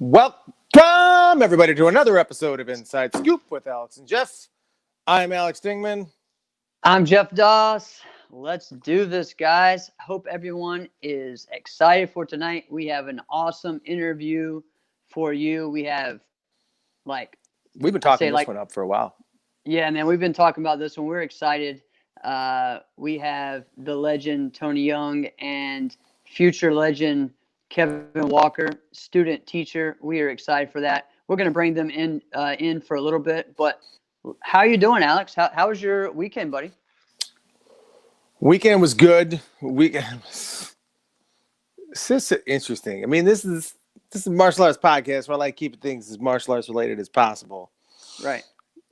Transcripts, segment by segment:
Welcome, everybody, to another episode of Inside Scoop with Alex and Jeff. I'm Alex Dingman. I'm Jeff Doss. Let's do this, guys. Hope everyone is excited for tonight. We have an awesome interview for you. We have, We've been talking this one up for a while. Yeah, man, we've been talking about this one. We're excited. We have the legend Tony Young and future legend Kevin Walker, student teacher. We are excited for that. We're going to bring them in for a little bit. But how are you doing, Alex? How was your weekend, buddy? Weekend was good. This is interesting. I mean, this is a martial arts podcast where I like keeping things as martial arts related as possible. Right.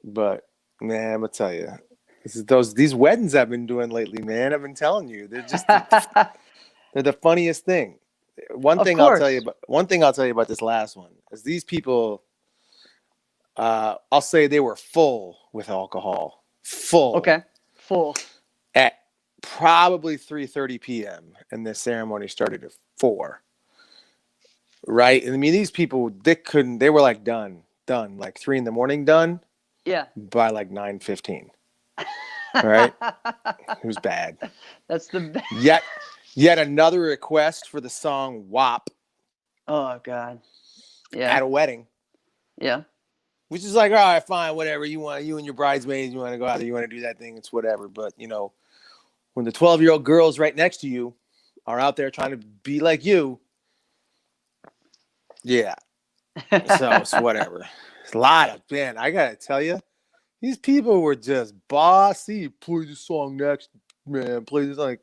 But man, I'm gonna tell you, these weddings I've been doing lately, man. I've been telling you, they're just they're the funniest thing. One thing I'll tell you about this last one is these people. I'll say they were full with alcohol. Full. Okay. Full. At probably 3:30 p.m. and the ceremony started at 4. Right? And I mean, these people, they were like done, like 3 a.m, done. Yeah. By like 9:15. Right? It was bad. That's the best. Yet another request for the song WAP. Oh God. Yeah. At a wedding. Yeah. Which is like, all right, fine, whatever. You and your bridesmaids, you want to go out there, you want to do that thing, it's whatever. But when the 12-year-old girls right next to you are out there trying to be like you, yeah. So it's whatever. It's a lot of, man, I gotta tell you, these people were just bossy. Play the song next, man. Play this. Like,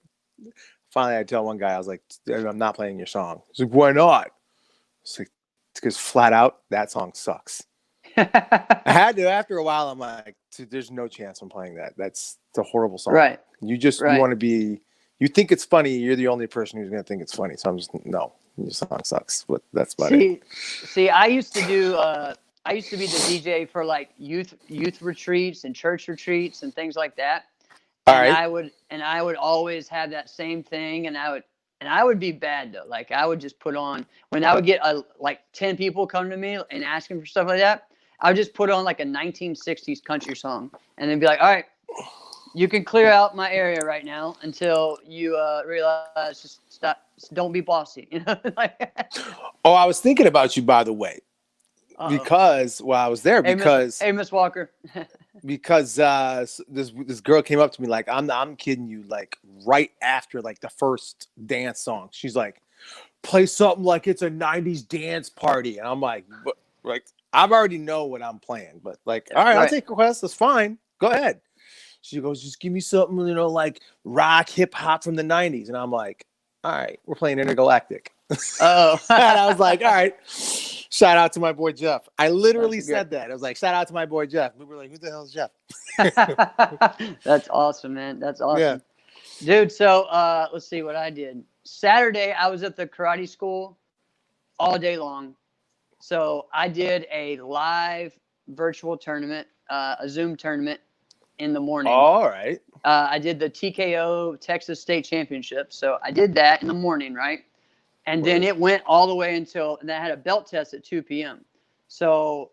finally, I tell one guy, I was like, I'm not playing your song. He's like, why not? It's like, because flat out, that song sucks. I had to, after a while, I'm like, there's no chance I'm playing that. It's a horrible song. Right. You want to be, you think it's funny, you're the only person who's going to think it's funny. So I'm just, no, your song sucks. But that's about it. See, I used to be the DJ for like youth retreats and church retreats and things like that. I would always have that same thing, and I would be bad though. Like I would just put on, when I would get like 10 people come to me and asking for stuff like that, I would just put on like a 1960s country song and then be like, all right, you can clear out my area right now until you realize, just stop, don't be bossy. Oh, I was thinking about you, by the way. Because I was there hey, Miss Walker. Because this girl came up to me like, I'm kidding you, like right after like the first dance song, she's like, play something like it's a 90s dance party, and I'm like, what? Like I've already know what I'm playing, but like, all right, I'll take requests, that's fine, go ahead. She goes, just give me something, like rock, hip hop from the 90s, and I'm like, all right, we're playing Intergalactic. Oh. And I was like, all right. Shout out to my boy Jeff. I literally said that. I was like, shout out to my boy Jeff. We were like, who the hell is Jeff? That's awesome, man. That's awesome. Yeah. Dude, so let's see what I did. Saturday, I was at the karate school all day long. So I did a live virtual tournament, a Zoom tournament in the morning. All right. I did the TKO Texas State Championship. So I did that in the morning, right? And then it went all the way until, and I had a belt test at 2 p.m. So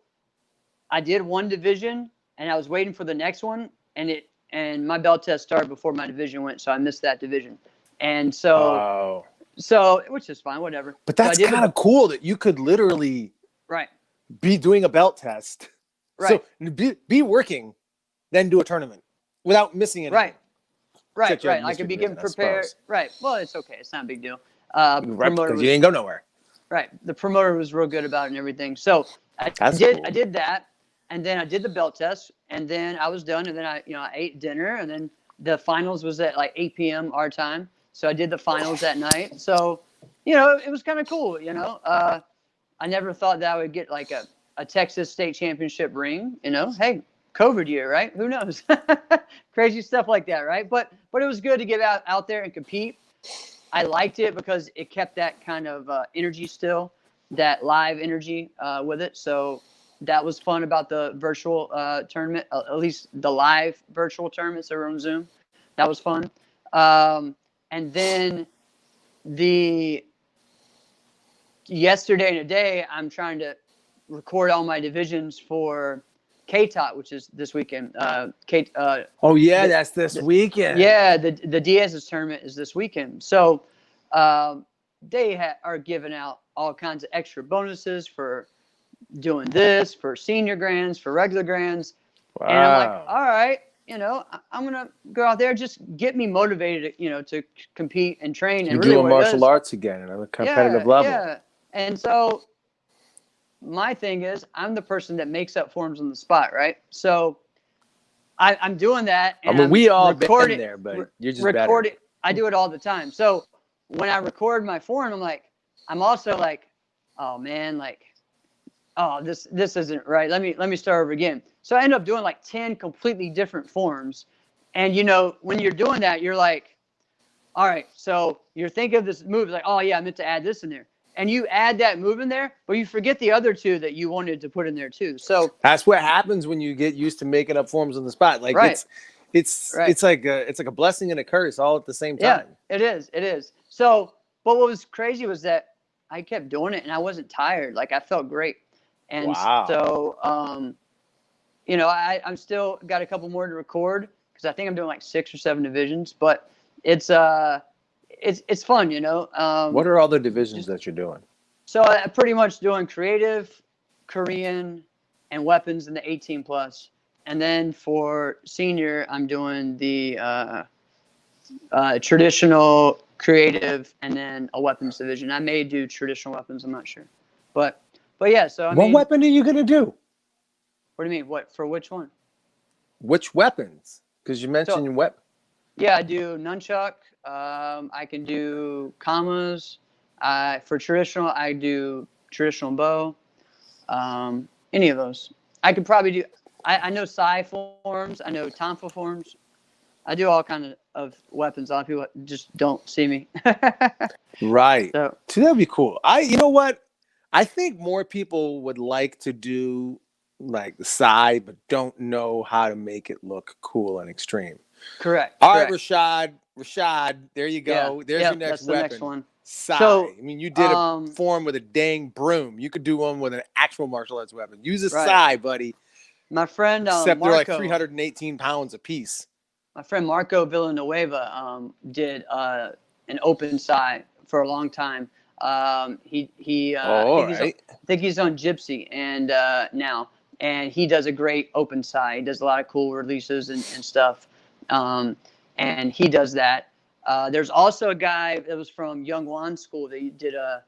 I did one division, and I was waiting for the next one, and my belt test started before my division went, so I missed that division. And so, which is fine, whatever. But that's kind of cool that you could literally be doing a belt test. Right. So be working, then do a tournament without missing anything. Right. I could be getting prepared. Right. Well, it's okay. It's not a big deal. Because you ain't go nowhere. Right. The promoter was real good about it and everything. So I did that, and then I did the belt test, and then I was done, and then I ate dinner, and then the finals was at like 8 p.m. our time. So I did the finals that night. So, it was kind of cool. I never thought that I would get like a Texas State Championship ring. Hey, COVID year, right? Who knows? Crazy stuff like that, right? But it was good to get out there and compete. I liked it because it kept that kind of energy still, that live energy with it. So that was fun about the virtual tournament, at least the live virtual tournaments that were on Zoom. That was fun. And then yesterday and today, I'm trying to record all my divisions for KTOT, which is this weekend. Oh yeah, that's this weekend. Yeah, the Diaz's tournament is this weekend. So they are giving out all kinds of extra bonuses for doing this, for senior grands, for regular grands. Wow. And I'm like, all right, I'm going to go out there, just get me motivated, to compete and train. And You're really doing martial arts again on a competitive level. Yeah. And so my thing is, I'm the person that makes up forms on the spot, right? So I'm doing that. And I mean, we all been there, but you're just better. I do it all the time. So when I record my form, I'm also like, oh man, like, oh, this isn't right. Let me start over again. So I end up doing like 10 completely different forms. And when you're doing that, you're like, all right, so you're thinking of this move, like, oh yeah, I meant to add this in there. And you add that move in there, but you forget the other two that you wanted to put in there too. So that's what happens when you get used to making up forms on the spot. Like it's like a blessing and a curse all at the same time. Yeah, it is. So, but what was crazy was that I kept doing it and I wasn't tired. Like I felt great. And wow. So, I'm still got a couple more to record because I think I'm doing like 6 or 7 divisions, but it's fun, What are all the divisions that you're doing? So I'm pretty much doing creative, Korean, and weapons in the 18 plus. And then for senior, I'm doing the traditional, creative, and then a weapons division. I may do traditional weapons. I'm not sure, but yeah. So what weapon are you gonna do? What do you mean? What for? Which one? Which weapons? Because you mentioned your weapon. Yeah, I do nunchuck. I can do commas. For traditional, I do traditional bow. Any of those. I could probably do. I know Sai forms. I know Tonfa forms. I do all kind of weapons. A lot of people just don't see me. Right. So that'd be cool. You know what? I think more people would like to do like the Sai, but don't know how to make it look cool and extreme. Correct. All right, Rashad, there you go. Yeah, There's your next weapon. The next one. Sai. So, I mean, you did a form with a dang broom. You could do one with an actual martial arts weapon. Use a Sai, buddy. My friend except Marco, they're like 318 pounds a piece. My friend Marco Villanueva did an open Sai for a long time. I think he's on Gypsy and now. And he does a great open Sai. He does a lot of cool releases and stuff. And he does that. There's also a guy that was from Youngwon School that did a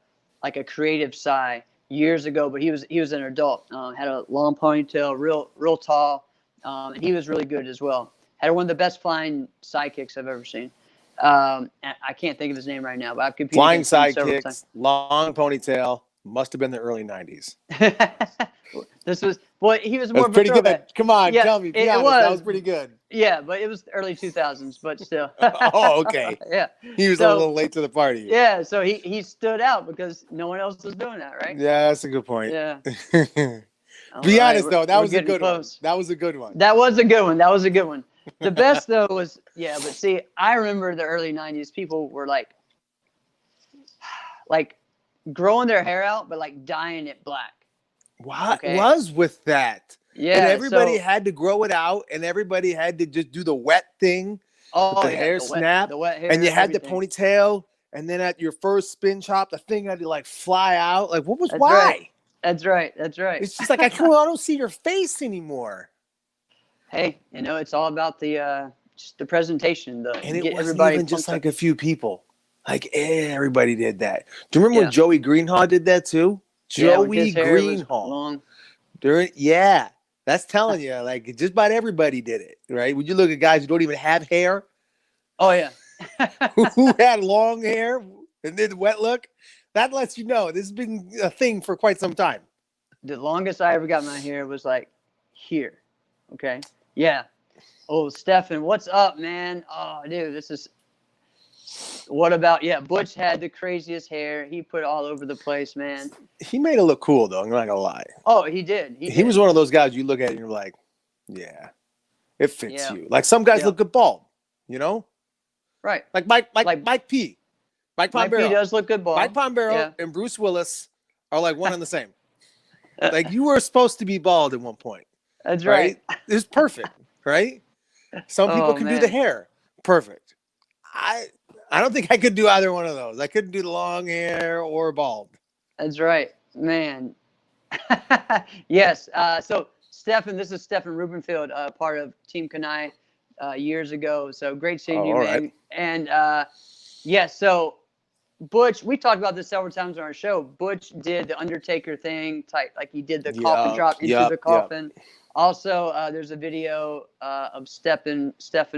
creative Sai years ago, but he was an adult. Had a long ponytail, real tall, and he was really good as well. Had one of the best flying sidekicks I've ever seen. And I can't think of his name right now, but I've competed flying against him several sidekicks, times. long ponytail. Must have been the early 90s. He was more pretty good. Come on, tell me. Be honest, that was pretty good. Yeah, but it was early 2000s, but still. Oh, okay. Yeah. He was a little late to the party. Yeah, so he stood out because no one else was doing that, right? Yeah, that's a good point. Yeah. Be honest, though. That was a good one. That was a good one. That was a good one. The best, though, was, but see, I remember the early 90s, people were like growing their hair out, but like dyeing it black. What was with that? Yeah. And everybody had to grow it out, and everybody had to just do the wet thing. Oh, the hair snap. The wet hair. And you had the ponytail, and then at your first spin chop, the thing had to like fly out. Like, what was why? That's right. It's just like I don't see your face anymore. Hey, it's all about the just the presentation. And it wasn't even just like a few people. Like everybody did that. Do you remember when Joey Greenhaw did that too? Joey Greenhaw. That's telling you, like just about everybody did it, right? When you look at guys who don't even have hair. Oh yeah. who had long hair and did the wet look, that lets you know this has been a thing for quite some time. The longest I ever got my hair was like here. Okay. Yeah. Oh, Stefan, what's up, man? Oh, dude, this is. What about Butch had the craziest hair. He put it all over the place, man. He made it look cool though, I'm not gonna lie. Oh, he did. He was one of those guys you look at and you're like, yeah, it fits you. Like some guys look good bald, Right. Like Mike P. Mike Pombero. Mike P does look good bald. Mike Pombero and Bruce Willis are like one and the same. Like you were supposed to be bald at one point. That's right. It's perfect, right? Some people can do the hair. Perfect. I don't think I could do either one of those. I couldn't do the long hair or bald. That's right, man. Yes. So Stefan, this is Stefan Rubenfield, part of Team Kanai years ago. So great seeing you, man. Right. And yeah, so Butch, we talked about this several times on our show. Butch did the Undertaker thing, like he did the coffin drop into the coffin. Yep. Also, there's a video of Stefan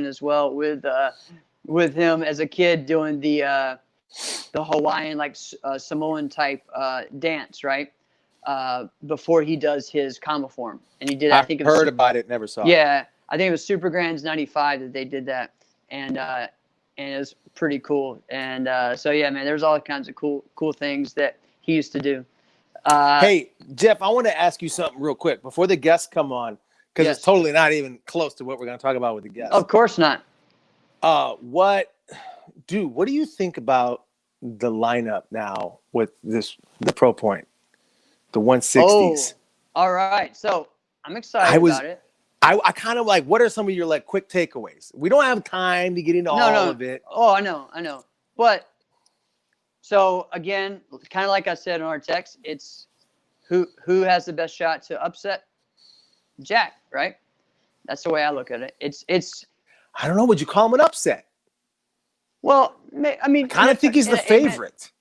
as well with him as a kid doing the Hawaiian like Samoan type dance, right? Before he does his kama form, and he did. I think heard about it, never saw it. Yeah, I think it was Super Grands '95 that they did that, and it was pretty cool. And so yeah, man, there's all kinds of cool things that he used to do. Hey, Jeff, I want to ask you something real quick before the guests come on, because it's totally not even close to what we're going to talk about with the guests. Of course not. What do you think about the lineup now with the Pro Point, the 160s? Oh, all right. So I'm excited about it. I kind of like, what are some of your like quick takeaways? We don't have time to get into all of it. Oh, I know. But so again, kind of like I said in our text, it's who has the best shot to upset Jack, right? That's the way I look at it. It's. I don't know. Would you call him an upset? Well, I mean, I kind of think he's the favorite.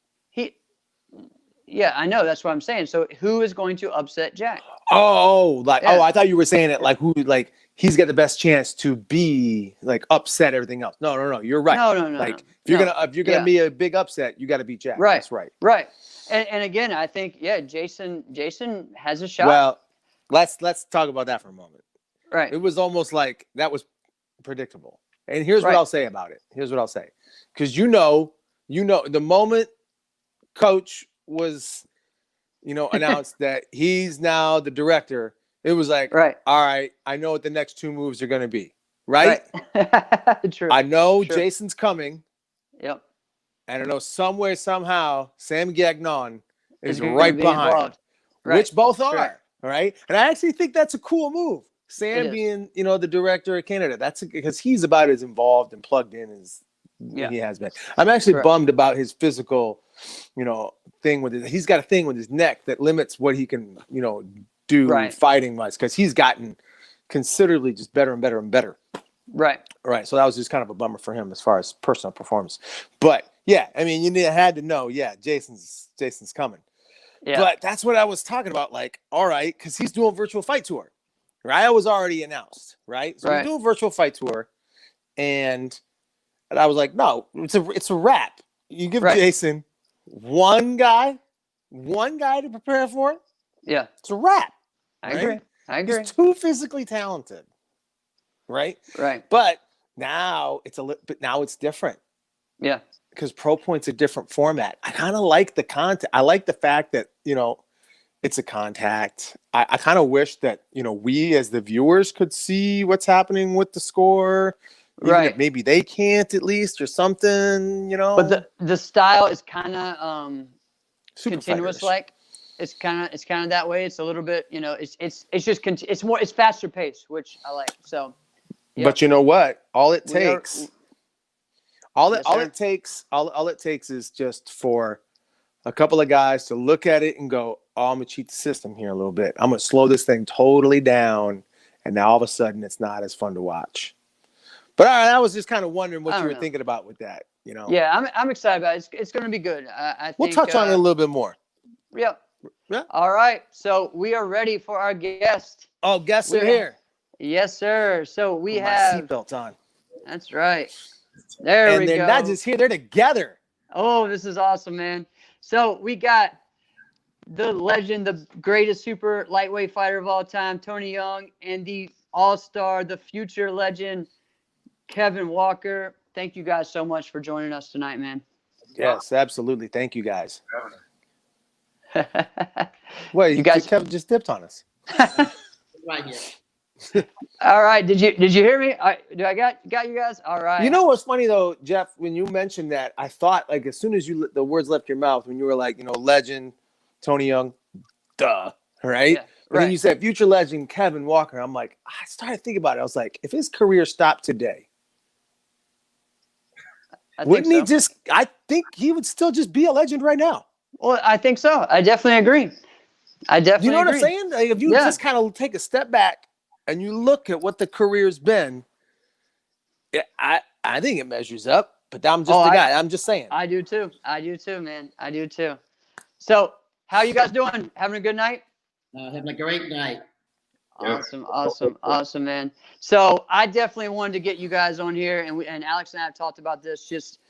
Yeah, I know. That's what I'm saying. So who is going to upset Jack? I thought you were saying it like who, like he's got the best chance to be like upset everything else. No. You're right. No. Like if you're gonna be a big upset, you got to beat Jack. Right. That's right. Right. And again, I think Jason has a shot. Well, let's talk about that for a moment. Right. It was almost like that was predictable. And here's what I'll say about it. Here's what I'll say. Because you know, the moment Coach was, announced that he's now the director, it was like, right. All right, I know what the next two moves are going to be. Right? True. I know Jason's coming. Yep. And I know somewhere, somehow, Sam Gagnon is right behind. Involved. Right. Which both are. Right? And I actually think that's a cool move. Sam being, the director of Canada. That's because he's about as involved and plugged in as he has been. I'm actually bummed about his physical, thing with it. He's got a thing with his neck that limits what he can, do fighting wise, because he's gotten considerably just better and better and better. Right. So that was just kind of a bummer for him as far as personal performance. But yeah, I mean, you had to know, Jason's coming. Yeah. But that's what I was talking about. Like, all right, because he's doing virtual fight tour. Right, it was already announced, right? So he's doing a virtual fight tour, and I was like, no, it's a wrap. You give Jason one guy to prepare for it. Yeah, it's a wrap. I agree. He's too physically talented, right? Right. But now it's different. Yeah, because Pro Point's a different format. I kind of like the content. I like the fact that it's a contact. I kind of wish that, we as the viewers could see what's happening with the score. Even if maybe they can't at least or something, But the style is kind of continuous like. It's kind of that way. It's a little bit, it's faster paced, which I like. So But you know what? All it takes is just for a couple of guys to look at it and go, oh, I'm going to cheat the system here a little bit. I'm going to slow this thing totally down. And now all of a sudden it's not as fun to watch. But all right, I was just kind of wondering what you were thinking about with that, Yeah, I'm excited about it. It's going to be good. I think we'll touch on it a little bit more. Yep. Yeah. All right. So we are ready for our guest. Oh, guests are here. Yes, sir. So we have seatbelts on. That's right. There we go. And they're not just here, they're together. Oh, this is awesome, man. So we got the legend, the greatest super lightweight fighter of all time, Tony Young, and the all-star, the future legend, Kevin Walker. Thank you guys so much for joining us tonight, man. Yes, absolutely. Thank you guys. Well, you guys, Kevin just dipped on us. Right here. All right. Did you hear me? I got you guys? All right. You know what's funny though, Jeff? When you mentioned that, I thought like as soon as the words left your mouth, when you were like, legend, Tony Young, duh, right? Yeah, But then right. you said future legend Kevin Walker. I'm like, I started thinking about it. I was like, if his career stopped today, I think wouldn't he so. just? I think he would still just be a legend right now. Well, I think so. I definitely agree. I Do you definitely know what I'm agree. saying? Like, if you Yeah. just kind of take a step back and you look at what the career's been, I think it measures up. But I'm just the guy. I'm just saying. I do too. I do too, man. I do too. So, how you guys doing? Having a good night? Having a great night. Awesome, awesome, awesome, man. So I definitely wanted to get you guys on here, and Alex and I have talked about this, just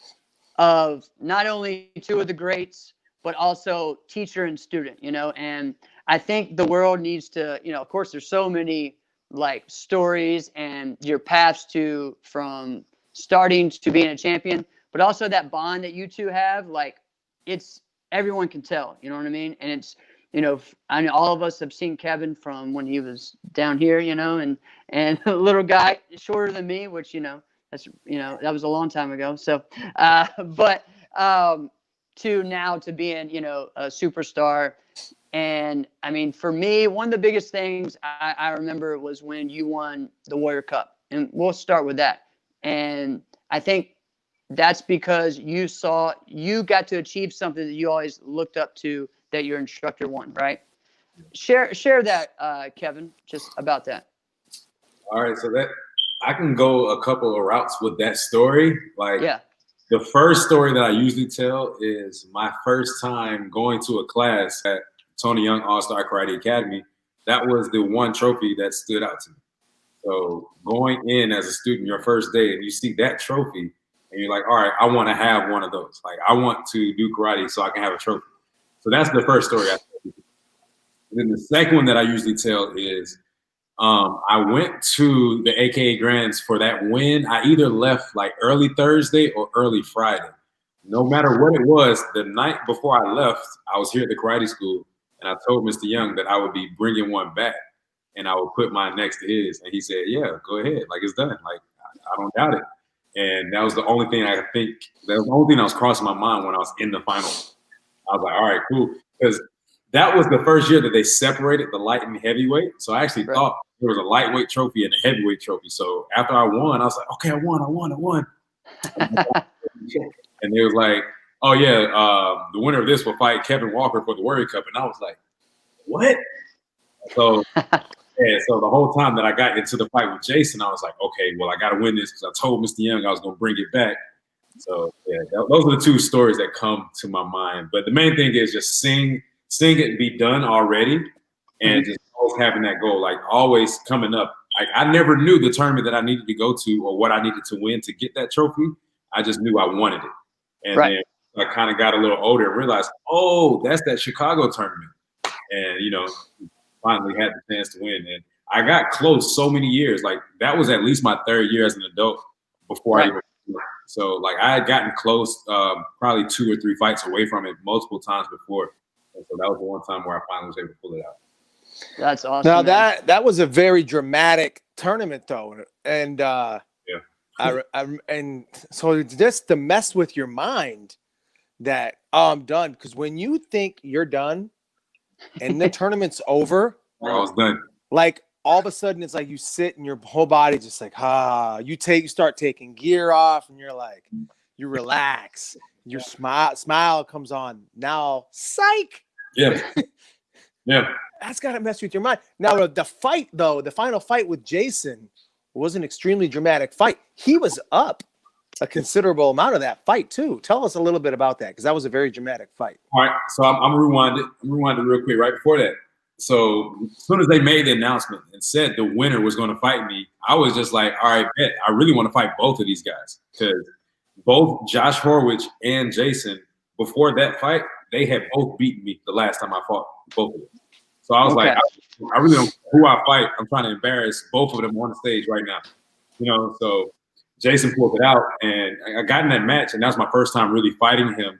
of not only two of the greats, but also teacher and student, and I think the world needs to, of course, there's so many like stories and your paths to from starting to being a champion, but also that bond that you two have, like it's everyone can tell, you know what I mean? And it's, I know all of us have seen Kevin from when he was down here, and a little guy shorter than me, which, that's, that was a long time ago. So, but to now to being, a superstar. And I mean, for me, one of the biggest things I remember was when you won the Warrior Cup, and we'll start with that. And I think that's because you got to achieve something that you always looked up to, that your instructor won, right? Share that, Kevin, just about that. All right, so that I can go a couple of routes with that story. Like, Yeah. the first story that I usually tell is my first time going to a class at Tony Young All-Star Karate Academy. That was the one trophy that stood out to me. So going in as a student, your first day, and you see that trophy, and you're like, all right, I want to have one of those. Like, I want to do karate so I can have a trophy. So that's the first story I tell people. And then the second one that I usually tell is I went to the AKA Grands for that win. I either left like early Thursday or early Friday. No matter what it was, the night before I left, I was here at the karate school, and I told Mr. Young that I would be bringing one back, and I would put mine next to his. And he said, yeah, go ahead. Like, it's done. Like, I don't doubt it. And that was the only thing that was the only thing that was crossing my mind when I was in the final. I was like, all right, cool. Because that was the first year that they separated the light and heavyweight. So I actually thought there was a lightweight trophy and a heavyweight trophy. So after I won, I was like, okay, I won. And they was like, oh yeah, the winner of this will fight Kevin Walker for the Warrior Cup. And I was like, what? So yeah, so the whole time that I got into the fight with Jason, I was like, okay, well, I got to win this because I told Mr. Young I was going to bring it back. So yeah, those are the two stories that come to my mind. But the main thing is just seeing it and be done already, and just always having that goal, like always coming up. Like, I never knew the tournament that I needed to go to or what I needed to win to get that trophy. I just knew I wanted it. And then I kind of got a little older and realized, oh, that's that Chicago tournament. And, finally had the chance to win. And I got close so many years. Like, that was at least my third year as an adult before I even. So, like, I had gotten close, probably 2 or 3 fights away from it multiple times before. And so that was the one time where I finally was able to pull it out. That's awesome. Now that was a very dramatic tournament, though, and and so just to mess with your mind that I'm done, because when you think you're done and the tournament's over, I was done. Like, all of a sudden it's like you sit and your whole body just like you start taking gear off, and you're like, you relax, your smile comes on. Now, psych. Yeah. That's gotta mess with your mind. Now the fight, though, the final fight with Jason was an extremely dramatic fight. He was up a considerable amount of that fight too. Tell us a little bit about that, because that was a very dramatic fight. All right, so I'm rewinded real quick right before that. So as soon as they made the announcement and said the winner was going to fight me, I was just like, all right, bet. I really want to fight both of these guys, because both Josh Horwich and Jason, before that fight, they had both beaten me the last time I fought both of them. So I was like, I really don't know who I fight. I'm trying to embarrass both of them on the stage right now. So Jason pulled it out, and I got in that match, and that was my first time really fighting him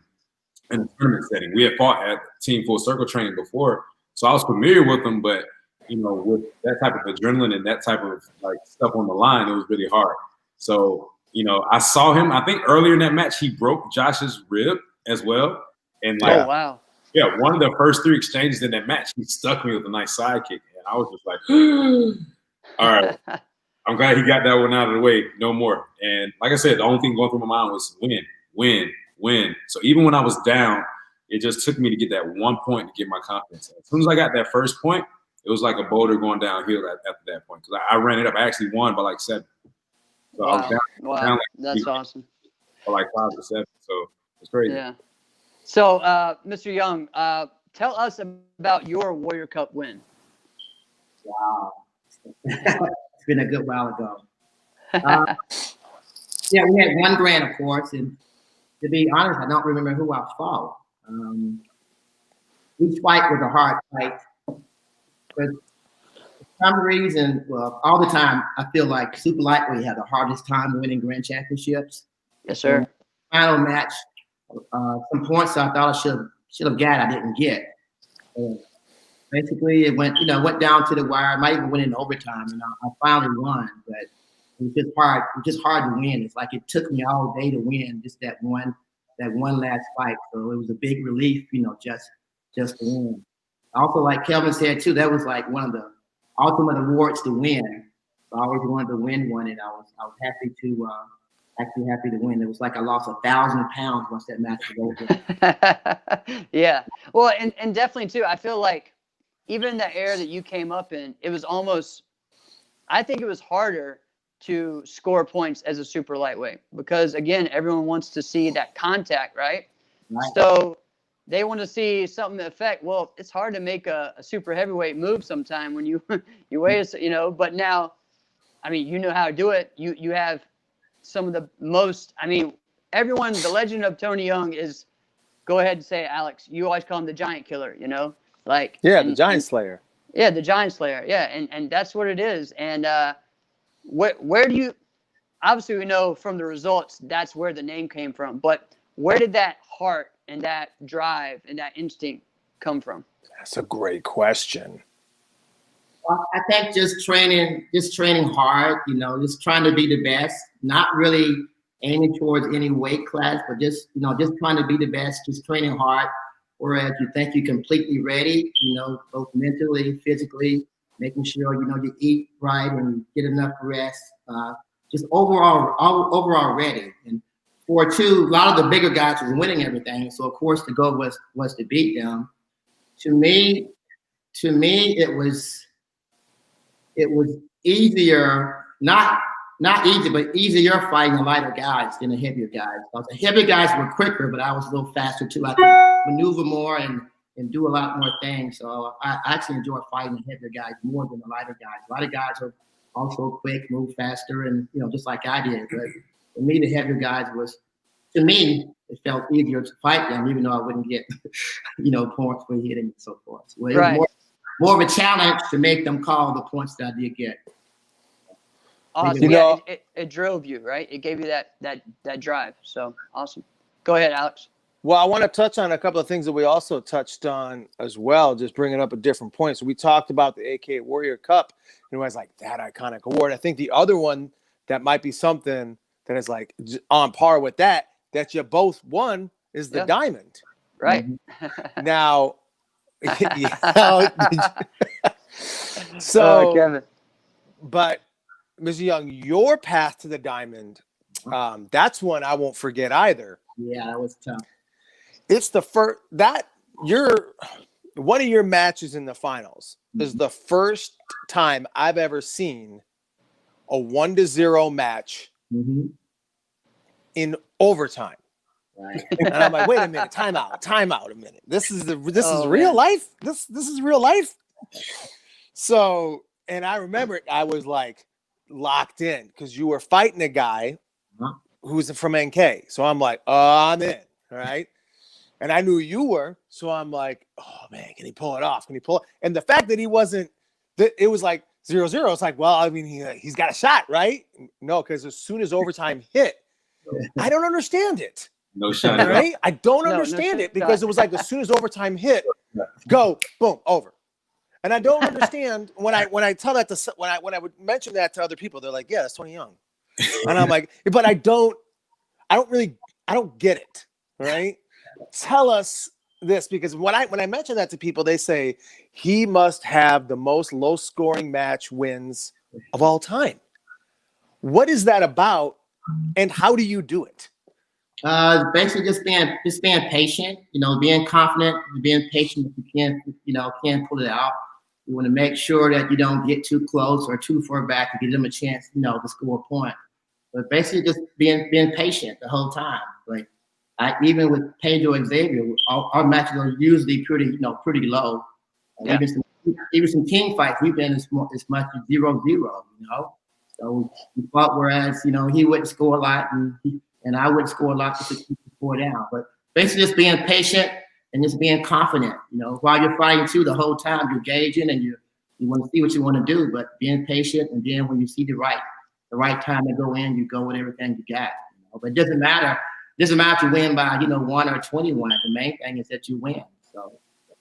in a tournament setting. We had fought at Team Full Circle training before, so I was familiar with him, but with that type of adrenaline and that type of like stuff on the line, it was really hard. So I saw him. I think earlier in that match, he broke Josh's rib as well, and like, oh wow, Yeah, one of the first 3 exchanges in that match, he stuck me with a nice sidekick, and I was just like, all right. I'm glad he got that one out of the way. No more. And like I said, the only thing going through my mind was win. So even when I was down, it just took me to get that 1 point to get my confidence. As soon as I got that first point, it was like a boulder going downhill after that point. Because I ran it up. I actually won by like 7. So I was down like That's awesome. For like 5 or 7. So it's crazy. Yeah. So, Mr. Young, tell us about your Warrior Cup win. Wow. It's been a good while ago. Yeah, we had 1 grand, of course, and to be honest, I don't remember who I fought. Each fight was a hard fight, but for some reason, well, all the time, I feel like super lightweight had the hardest time winning grand championships. Yes, sir. Final match, some points I thought I should have got, I didn't get. Basically, it went down to the wire. I might even win in overtime, and I finally won. But it was just hard. It was just hard to win. It's like it took me all day to win just that one last fight. So it was a big relief, just to win. Also, like Kelvin said too, that was like one of the ultimate awards to win. So I always wanted to win one, and I was happy to happy to win. It was like I lost 1,000 pounds once that match was over. Yeah. Well, and definitely too, I feel like even the era that you came up in, it was almost, I think it was harder to score points as a super lightweight because, again, everyone wants to see that contact, right? So they want to see something to affect. Well, it's hard to make a super heavyweight move sometime when you weigh, but now, I mean, you know how to do it. You have some of the most, I mean, everyone, the legend of Tony Young is, go ahead and say it, Alex, you always call him the giant killer, Like, the Giant Slayer. Yeah, the Giant Slayer. Yeah, and that's what it is. And where do you? Obviously, we know from the results that's where the name came from. But where did that heart and that drive and that instinct come from? That's a great question. Well, I think just training hard. Just trying to be the best. Not really aiming towards any weight class, but just trying to be the best. Just training hard. Whereas you think you're completely ready, both mentally, physically, making sure, you eat right and get enough rest, just overall ready. And for a lot of the bigger guys was winning everything. So of course the goal was to beat them. To me, it was easier, not easy, but easier fighting the lighter guys than the heavier guys. Because the heavier guys were quicker, but I was a little faster too. I could maneuver more and do a lot more things. So I actually enjoy fighting the heavier guys more than the lighter guys. A lot of guys are also quick, move faster, and just like I did. But for me, the heavier guys it felt easier to fight them, even though I wouldn't get, points for hitting and so forth. So it was more of a challenge to make them call the points that I did get. Awesome. It drove you, right? It gave you that drive. So awesome. Go ahead, Alex. Well, I want to touch on a couple of things that we also touched on as well, just bringing up a different point. So we talked about the AK Warrior Cup, and it was like that iconic award. I think the other one that might be something that is like on par with that you both won is the Diamond. Right. Now, so, Kevin. But Mr. Young, your path to the Diamond, that's one I won't forget either. Yeah, that was tough. It's the first one of your matches in the finals is the first time I've ever seen a 1-0 match in overtime. Right. And I'm like, wait a minute, time out a minute. This is real life. This is real life. So, and I remember I was like locked in because you were fighting a guy who's from NK. So I'm like, I'm in. All right. And I knew you were. So I'm like, oh man, can he pull it off? Can he pull it? And the fact that he wasn't, it was like 0-0. It's like, well, I mean, he's got a shot, right? No, because as soon as overtime hit, I don't understand it. No shot. Right? I don't understand it because it was like as soon as overtime hit, go, boom, over. And I don't understand when I tell that to when I would mention that to other people, they're like, yeah, that's Tony Young. And I'm like, but I don't get it. Right? Tell us this because when I mention that to people, they say he must have the most low scoring match wins of all time. What is that about, and how do you do it? Basically just being patient, being confident, being patient. If you can't pull it out, you want to make sure that you don't get too close or too far back to give them a chance, to score a point. But basically just being patient the whole time. Like even with Pedro Xavier, our matches are usually pretty low. Yeah. Even some king fights, we've been as much as 0-0, So we fought, whereas, he wouldn't score a lot and I wouldn't score a lot to keep the score down. But basically just being patient and just being confident, while you're fighting too, the whole time you're gauging and you want to see what you want to do, but being patient. And then when you see the right time to go in, you go with everything you got. But it doesn't matter. It doesn't matter if you win by, 1 or 21. The main thing is that you win. So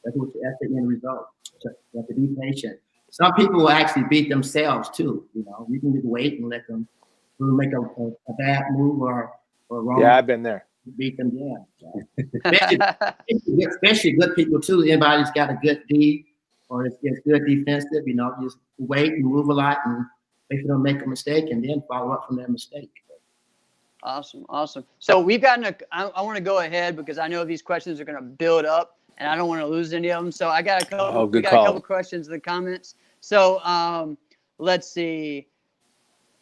that's the end result. You have to be patient. Some people will actually beat themselves too. You can just wait and let them make a bad move or wrong. Yeah, I've been there. Beat them down. So, especially good people too. Anybody's got a good D or it's good defensive. Just wait and move a lot and make sure they don't make a mistake and then follow up from that mistake. Awesome. So we've gotten I want to go ahead because I know these questions are going to build up and I don't want to lose any of them. So I got a couple. A couple questions in the comments. So let's see.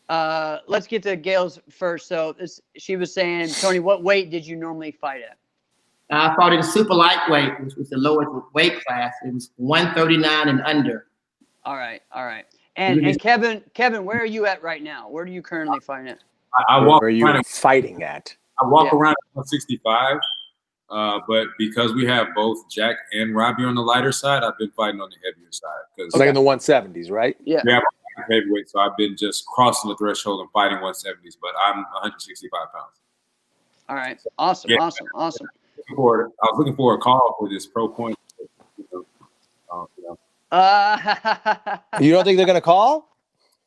Let's get to Gail's first. So she was saying, Tony, what weight did you normally fight at? I fought in super lightweight, which was the lowest weight class. It was 139 and under. All right. And Kevin, where are you at right now? Where do you currently fight at? Where are you fighting at? I walk around at 165, but because we have both Jack and Robbie on the lighter side, I've been fighting on the heavier side. It's like in the 170s, right? Yeah. We have heavyweight, so I've been just crossing the threshold and fighting 170s, but I'm 165 pounds. All right. Awesome. Yeah. Awesome. I was looking for a call for this pro point. You don't think they're gonna call?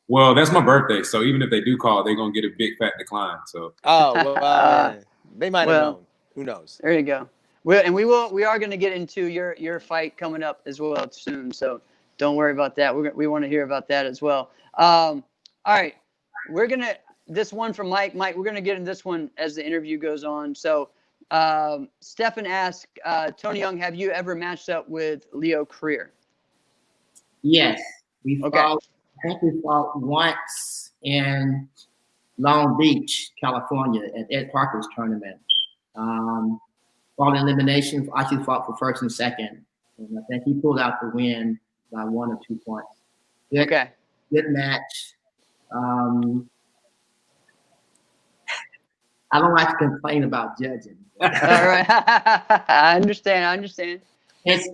Well, that's my birthday, so even if they do call, they're gonna get a big fat decline. So they might have known. Who knows? There you go. We are going to get into your fight coming up as well soon. So don't worry about that. We want to hear about that as well. All right, this one from Mike. Mike, we're gonna get into this one as the interview goes on. So Stefan asked, Tony Young, have you ever matched up with Leo Creer? Yes, I think we fought once in Long Beach, California, at Ed Parker's tournament. Fought in elimination. Actually fought for first and second, and I think he pulled out the win by 1 or 2 points. Good match. I don't like to complain about judging. All right, I understand. He's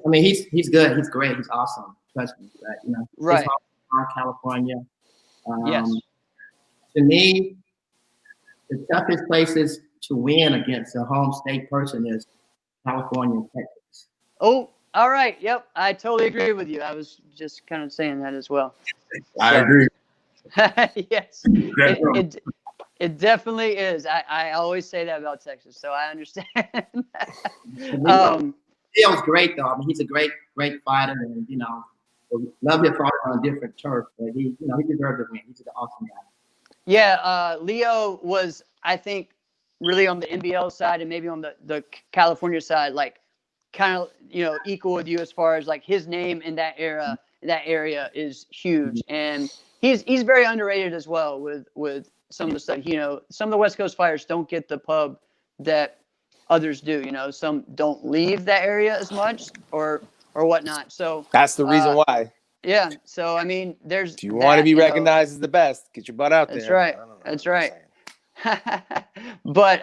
good. He's great. He's awesome. Trust me. Right. California. Yes. To me, the toughest places to win against a home state person is California and Texas. Oh, all right. Yep, I totally agree with you. I was just kind of saying that as well. I agree. Yes, it definitely is. I always say that about Texas, so I understand. Leo's great though. He's a great fighter, and love to fight on a different turf, but he deserves to win. He's an awesome guy. Yeah, Leo was, I think, really on the NBL side and maybe on the California side, like kind of equal with you as far as like his name in that area is huge, and he's very underrated as well with some of the stuff. Some of the West Coast fighters don't get the pub that others do. Some don't leave that area as much or whatnot. So that's the reason why. Yeah. So I mean, there's. If you want to be recognized as the best, get your butt out there. That's right. That's right. But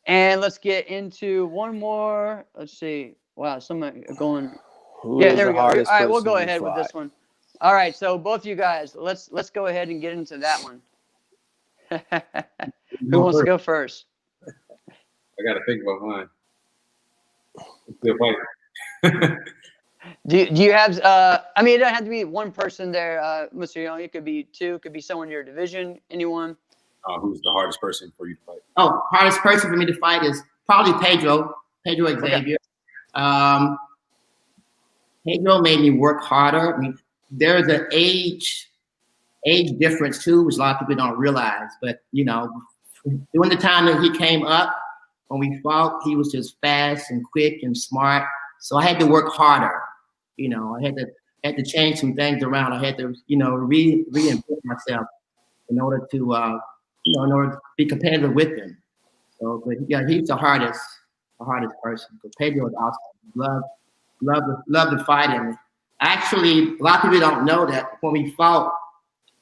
and let's get into one more. Let's see. Wow, someone going. There we go. All right, we'll go ahead with this one. All right, so both of you guys, let's go ahead and get into that one. Who wants to go first? I got to think about mine. Still fighting. Do you have? I mean, it doesn't have to be one person there, Mr. Young. It could be two. It could be someone in your division. Anyone? Who's the hardest person for you to fight? Oh, hardest person for me to fight is probably Pedro Pedro Xavier. Pedro made me work harder. I mean, there's an age difference too, which a lot of people don't realize. But you know, during the time that he came up, when we fought, he was just fast and quick and smart. So I had to work harder. You know, I had to change some things around. I had to, you know, reinvent myself in order to, you know, in order to be competitive with him. So, but yeah, he's the hardest person. But Pedro is awesome. Love to fight him. Actually, a lot of people don't know that when we fought,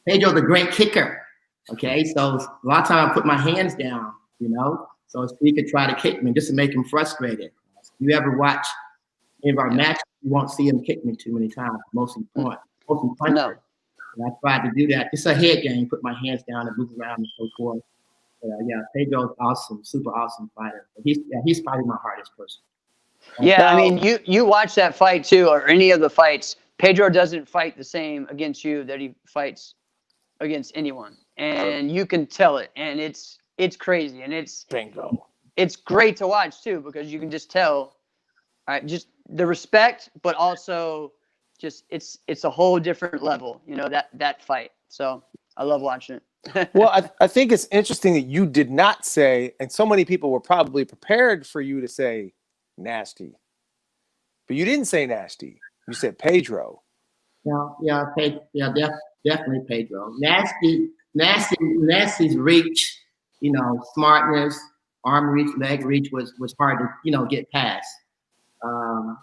Pedro's a great kicker. Okay, so a lot of times I put my hands down, you know, so he could try to kick me just to make him frustrated. If you ever watch any of our matches, you won't see him kick me too many times, mostly punch. No. And I tried to do that. It's a head game, put my hands down and move around and so forth. Yeah, Pedro's awesome, super awesome fighter. He's probably my hardest person. Yeah, I mean, you watch that fight too, or any of the fights. Pedro doesn't fight the same against you that he fights against anyone, and you can tell it, and it's crazy, and it's Bingo. It's great to watch too, because you can just tell, all right, just the respect, but also just it's a whole different level, you know, that fight. So I love watching it. Well, I think it's interesting that you did not say, and so many people were probably prepared for you to say nasty, but you didn't say nasty. You said Pedro. Definitely Pedro. Nasty's reach, you know, smartness, arm reach, leg reach was hard to, you know, get past. You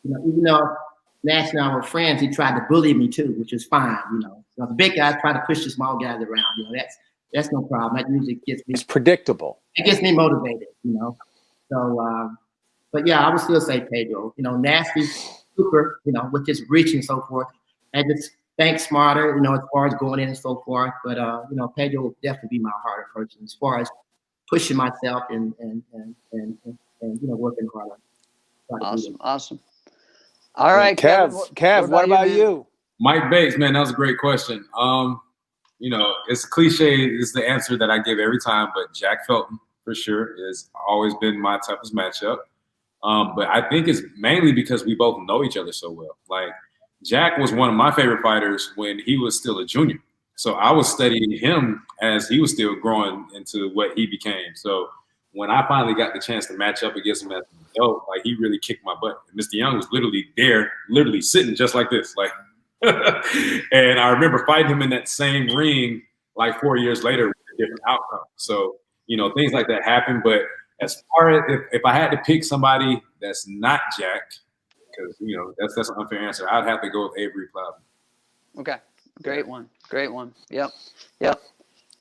know, even though Nasty and I were friends, he tried to bully me too, which is fine, you know. So the big guys try to push the small guys around, you know, that's no problem. That usually gets me. It's predictable. It gets me motivated, you know. So, but yeah, I would still say Pedro. You know, Nasty, super, you know, with his reach and so forth. And just think smarter, you know, as far as going in and so forth. But you know, Pedro will definitely be my harder person as far as pushing myself and you know, working harder. Awesome. All right, Kev, what about you? Mike Bates, man, that was a great question. You know, it's cliche, it's the answer that I give every time, but Jack Felton for sure has always been my toughest matchup. But I think it's mainly because we both know each other so well. Like, Jack was one of my favorite fighters when he was still a junior. So I was studying him as he was still growing into what he became. So when I finally got the chance to match up against him as an adult, like, he really kicked my butt. And Mr. Young was literally there, literally sitting just like this. Like, and I remember fighting him in that same ring like 4 years later with a different outcome. So, you know, things like that happen. But as far as if I had to pick somebody that's not Jack, because, you know, that's an unfair answer, I'd have to go with Avery Plowden. Okay. Great one. Yep.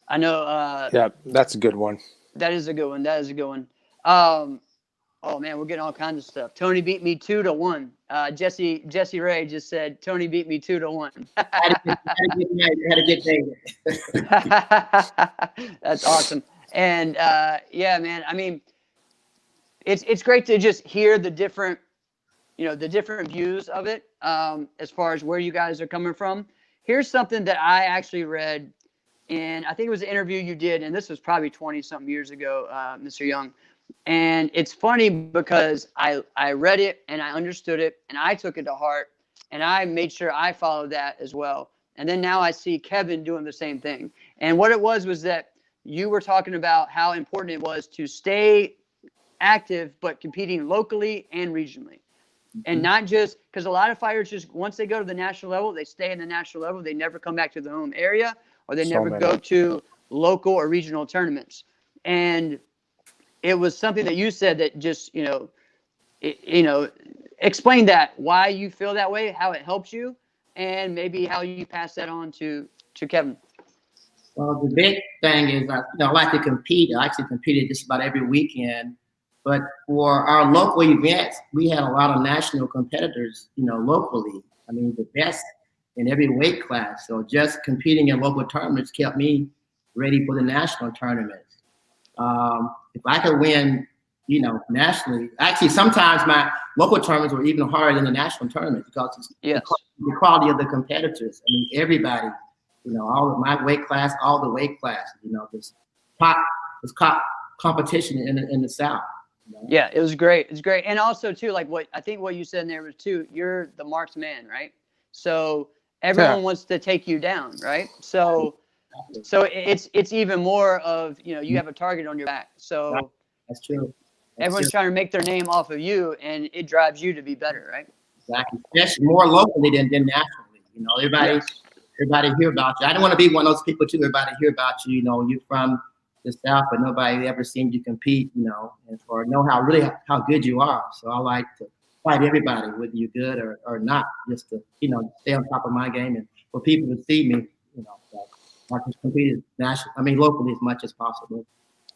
I know. Yeah, that's a good one. That is a good one. Oh man, we're getting all kinds of stuff. Tony beat me 2-1. Jesse Ray just said Tony beat me 2-1. Had a good day. That's awesome. And yeah, man. I mean, it's great to just hear the different views of it, as far as where you guys are coming from. Here's something that I actually read, and I think it was an interview you did, and this was probably 20-something years ago, Mr. Young. And it's funny because I read it and I understood it and I took it to heart and I made sure I followed that as well. And then now I see Kevin doing the same thing. And what it was that you were talking about how important it was to stay active, but competing locally and regionally. And not just because a lot of fighters just once they go to the national level, they stay in the national level. They never come back to the home area, or they never go to local or regional tournaments. And it was something that you said that just, explain that, why you feel that way, how it helps you, and maybe how you pass that on to Kevin. Well, the big thing is, I like to compete. I actually competed just about every weekend. But for our local events, we had a lot of national competitors, locally. I mean, the best in every weight class. So just competing in local tournaments kept me ready for the national tournaments. If I could win, nationally, actually, sometimes my local tournaments were even harder than the national tournament because it's the quality of the competitors. I mean, everybody, all of my weight class, all the weight classes, there's top competition in the South. Yeah, it was great. It's great. And also too, like what I think what you said in there was too, you're the marked man, right? So everyone wants to take you down, right? So it's even more of, you have a target on your back. So That's true. everyone's trying to make their name off of you, and it drives you to be better, right? Exactly. Especially more locally than nationally. Everybody hear about you. I don't want to be one of those people too. Everybody hear about you. You're from the South, but nobody ever seen you compete. Or know how good you are. So I like to fight everybody, whether you're good or not, just to stay on top of my game and for people to see me. So I just compete locally as much as possible.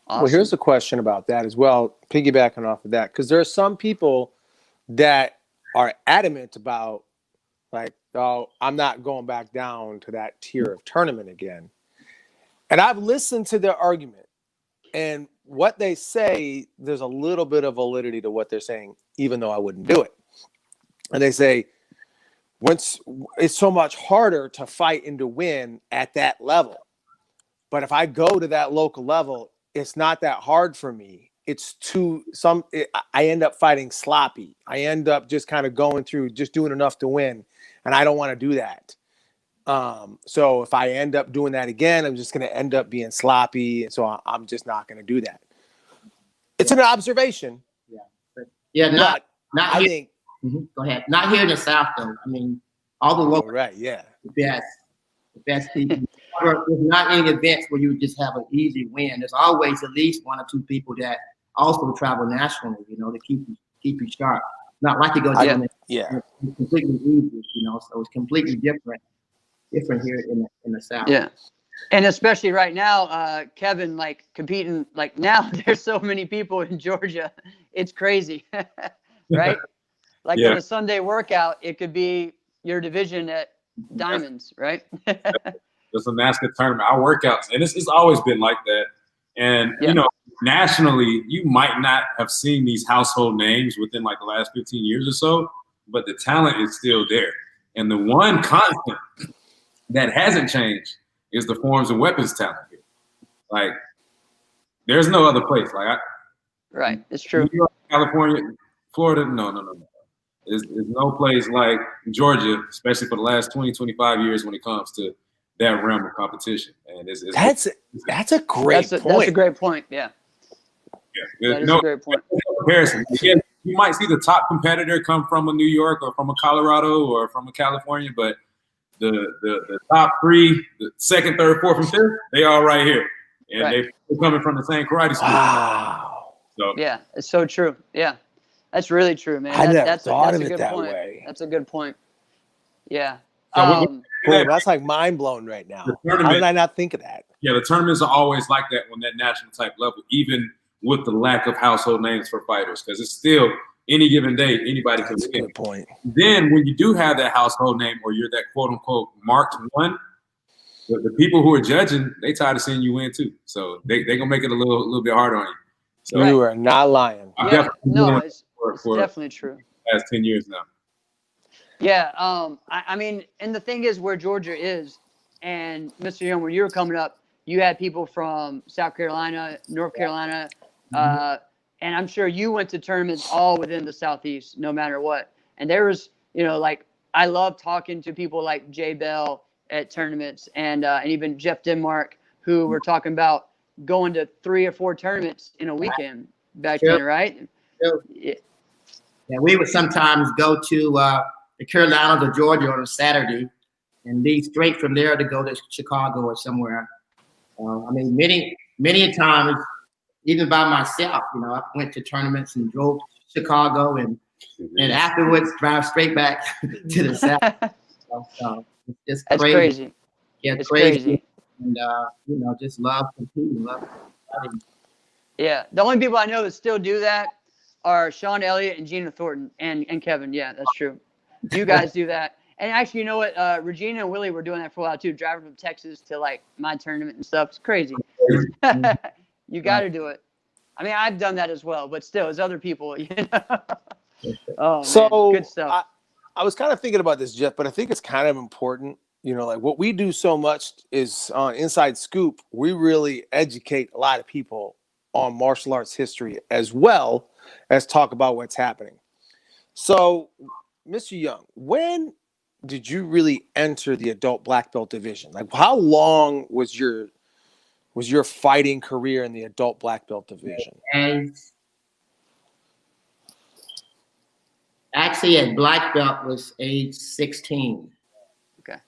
Awesome. Well, here's a question about that as well, piggybacking off of that, because there are some people that are adamant about, like, oh, I'm not going back down to that tier of tournament again. And I've listened to their argument, and what they say, there's a little bit of validity to what they're saying, even though I wouldn't do it. And they say, once it's so much harder to fight and to win at that level. But if I go to that local level, it's not that hard for me. I end up fighting sloppy. I end up just kind of going through, just doing enough to win. And I don't want to do that. So if I end up doing that again, I'm just going to end up being sloppy. So I'm just not going to do that. It's an observation. Yeah. Not I here. think. Go ahead. Not here in the South, though. All the local. Right. Yeah. The best people. There's not any events where you just have an easy win. There's always at least one or two people that also travel nationally, to keep you sharp. Not like you go down there. It's completely easy, so it's completely different here in the South. Yeah. And especially right now, Kevin, like competing, like now there's so many people in Georgia. It's crazy, right? Like on a Sunday workout, it could be your division at Diamonds, right? It's a NASCAR tournament. Our workouts, and it's always been like that. And, nationally, you might not have seen these household names within like the last 15 years or so, but the talent is still there. And the one constant that hasn't changed is the forms and weapons talent here. Like, there's no other place. Right, it's true. New York, California, Florida, no. There's no place like Georgia, especially for the last 20, 25 years when it comes to that realm of competition. And that's a great point. That's a great point. Yeah. That is a great point. Comparison. Again, you might see the top competitor come from a New York or from a Colorado or from a California, but the top three, the second, third, fourth, and fifth, they all right here. And they're coming from the same karate school. Wow. So yeah, it's so true. Yeah. That's really true, man. I never that's thought a of it good that point. way. That's a good point. Yeah. Boy, that's like mind blown right now. How did I not think of that? Yeah, the tournaments are always like that on that national type level, even with the lack of household names for fighters, because it's still any given day anybody can win. Good point. Then when you do have that household name or you're that quote unquote marked one, the people who are judging, they tired of seeing you win too. So they gonna make it a little bit harder on you. So you are not lying. It's definitely true. Last 10 years now. Yeah, I mean, and the thing is where Georgia is, and Mr. Young, when you were coming up, you had people from South Carolina, North Carolina, and I'm sure you went to tournaments all within the Southeast, no matter what. And there was, like, I love talking to people like Jay Bell at tournaments and even Jeff Denmark, who were talking about going to 3 or 4 tournaments in a weekend back then, right? Yeah, we would sometimes go to the Carolinas or Georgia on a Saturday and leave straight from there to go to Chicago or somewhere. Many times, even by myself, I went to tournaments and drove to Chicago and afterwards drive straight back to the South. So it's just That's crazy. Yeah, it's crazy. And, just love competing, love fighting. Yeah, the only people I know that still do that are Sean Elliott and Gina Thornton and Kevin. Yeah, that's true. You guys do that. And actually, you know what? Regina and Willie were doing that for a while too, driving from Texas to like my tournament and stuff. It's crazy. You got to do it. I mean, I've done that as well, but still, it's other people. Oh, so man, good stuff. I was kind of thinking about this, Jeff, but I think it's kind of important. Like what we do so much is on Inside Scoop, we really educate a lot of people on martial arts history as well let's talk about what's happening. So, Mr. Young, when did you really enter the adult black belt division? Like, how long was your fighting career in the adult black belt division? And actually, at black belt was age 16. Okay.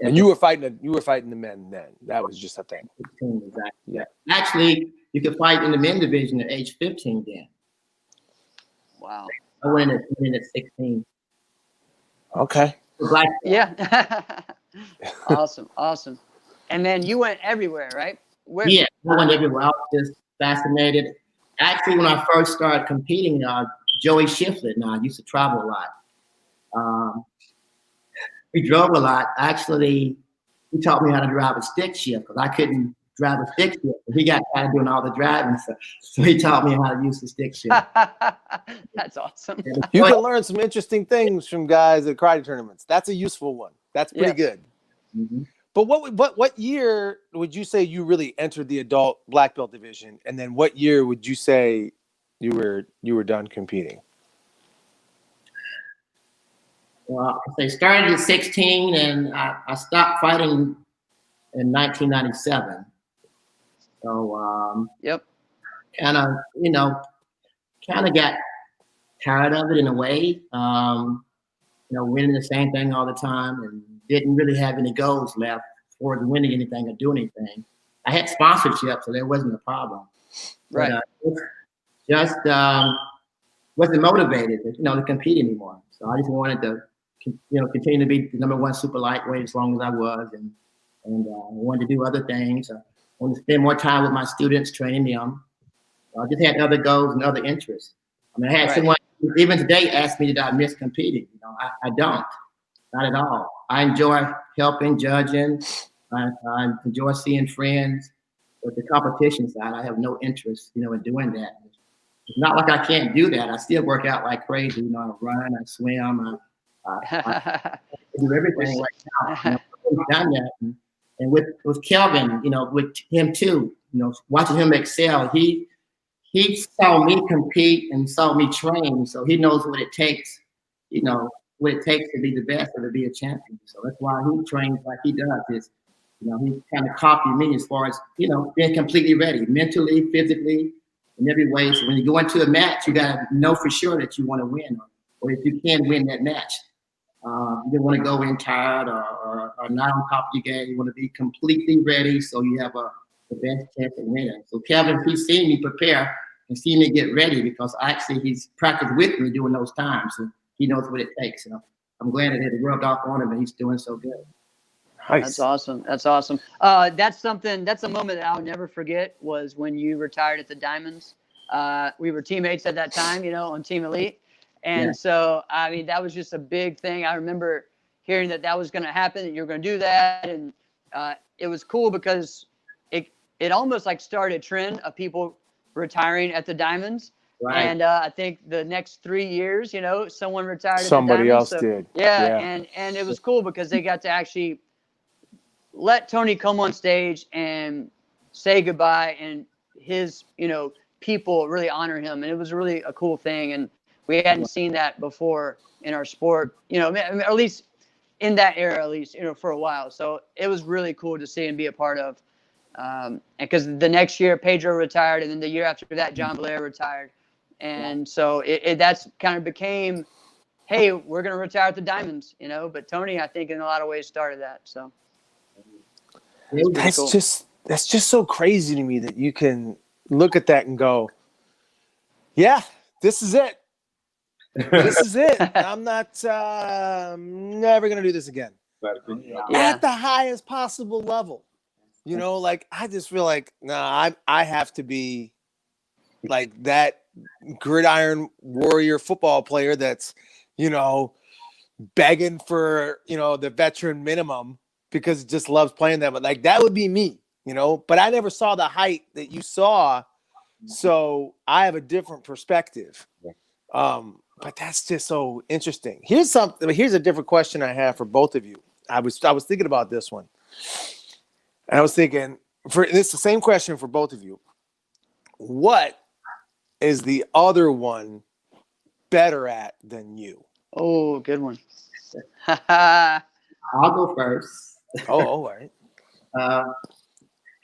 And you were fighting the men then. That was just a thing. 16, exactly. Yeah. Actually, you could fight in the men division at age 15 then. Wow. I went in at 16. Okay. Black Yeah. Awesome. And then you went everywhere, right? Where? Yeah, I went everywhere. I was just fascinated. Actually, when I first started competing, Joey Shiflett and I used to travel a lot. We drove a lot. Actually, he taught me how to drive a stick shift because I couldn't drive a stick shift. He got tired of doing all the driving stuff. So he taught me how to use the stick shift. That's awesome. You can learn some interesting things from guys at karate tournaments. That's a useful one. That's pretty good. Mm-hmm. But what year would you say you really entered the adult black belt division, and then what year would you say you were done competing? Well, they started at 16, and I stopped fighting in 1997. So Yep. kind of got tired of it in a way. Winning the same thing all the time, and didn't really have any goals left for winning anything or doing anything. I had sponsorship, so there wasn't a problem. Right. But, just wasn't motivated, to compete anymore. So I just wanted to, continue to be the #1 super lightweight as long as I was, and I wanted to do other things. I wanted to spend more time with my students, training them. I just had other goals and other interests. I mean, I had someone even today ask me, did I miss competing? I don't, not at all. I enjoy helping, judging. I enjoy seeing friends. But the competition side, I have no interest, in doing that. It's not like I can't do that. I still work out like crazy. I run, I swim, I do everything right now. I've done that. And with Kelvin, with him too, watching him excel, he saw me compete and saw me train, so he knows what it takes, what it takes to be the best or to be a champion. So that's why he trains like he does. He kind of copied me as far as, being completely ready, mentally, physically, in every way. So when you go into a match, you got to know for sure that you want to win, or if you can win that match. You don't want to go in tired or not on top of your game. You want to be completely ready so you have the best chance at winning. So Kevin, he's seen me prepare and seen me get ready because actually he's practiced with me during those times. So he knows what it takes. So I'm glad that it rubbed off on him and he's doing so good. Nice. That's awesome. That's a moment that I'll never forget was when you retired at the Diamonds. We were teammates at that time, on Team Elite. And so, I mean, that was just a big thing. I remember hearing that was going to happen, that you were going to do that. And it was cool because it almost like started a trend of people retiring at the Diamonds. Right. And I think the next 3 years, someone retired at Somebody the else Diamonds. did. Yeah. And it was cool because they got to actually let Tony come on stage and say goodbye, and his, people really honor him. And it was really a cool thing. And we hadn't seen that before in our sport, or at least in that era, for a while. So it was really cool to see and be a part of. And because the next year Pedro retired, and then the year after that, John Blair retired. And so that's kind of became, hey, we're going to retire at the Diamonds, but Tony, I think in a lot of ways started that. So that's just so crazy to me that you can look at that and go, yeah, this is it. This is it. I'm not never going to do this again. At the highest possible level. I just feel like, I have to be like that gridiron warrior football player that's, begging for, the veteran minimum because he just loves playing that. But like, that would be me, but I never saw the height that you saw. So I have a different perspective. But that's just so interesting. Here's a different question I have for both of you. I was thinking about this one. And I was thinking, it's the same question for both of you. What is the other one better at than you? Oh, good one. I'll go first. Oh, all right.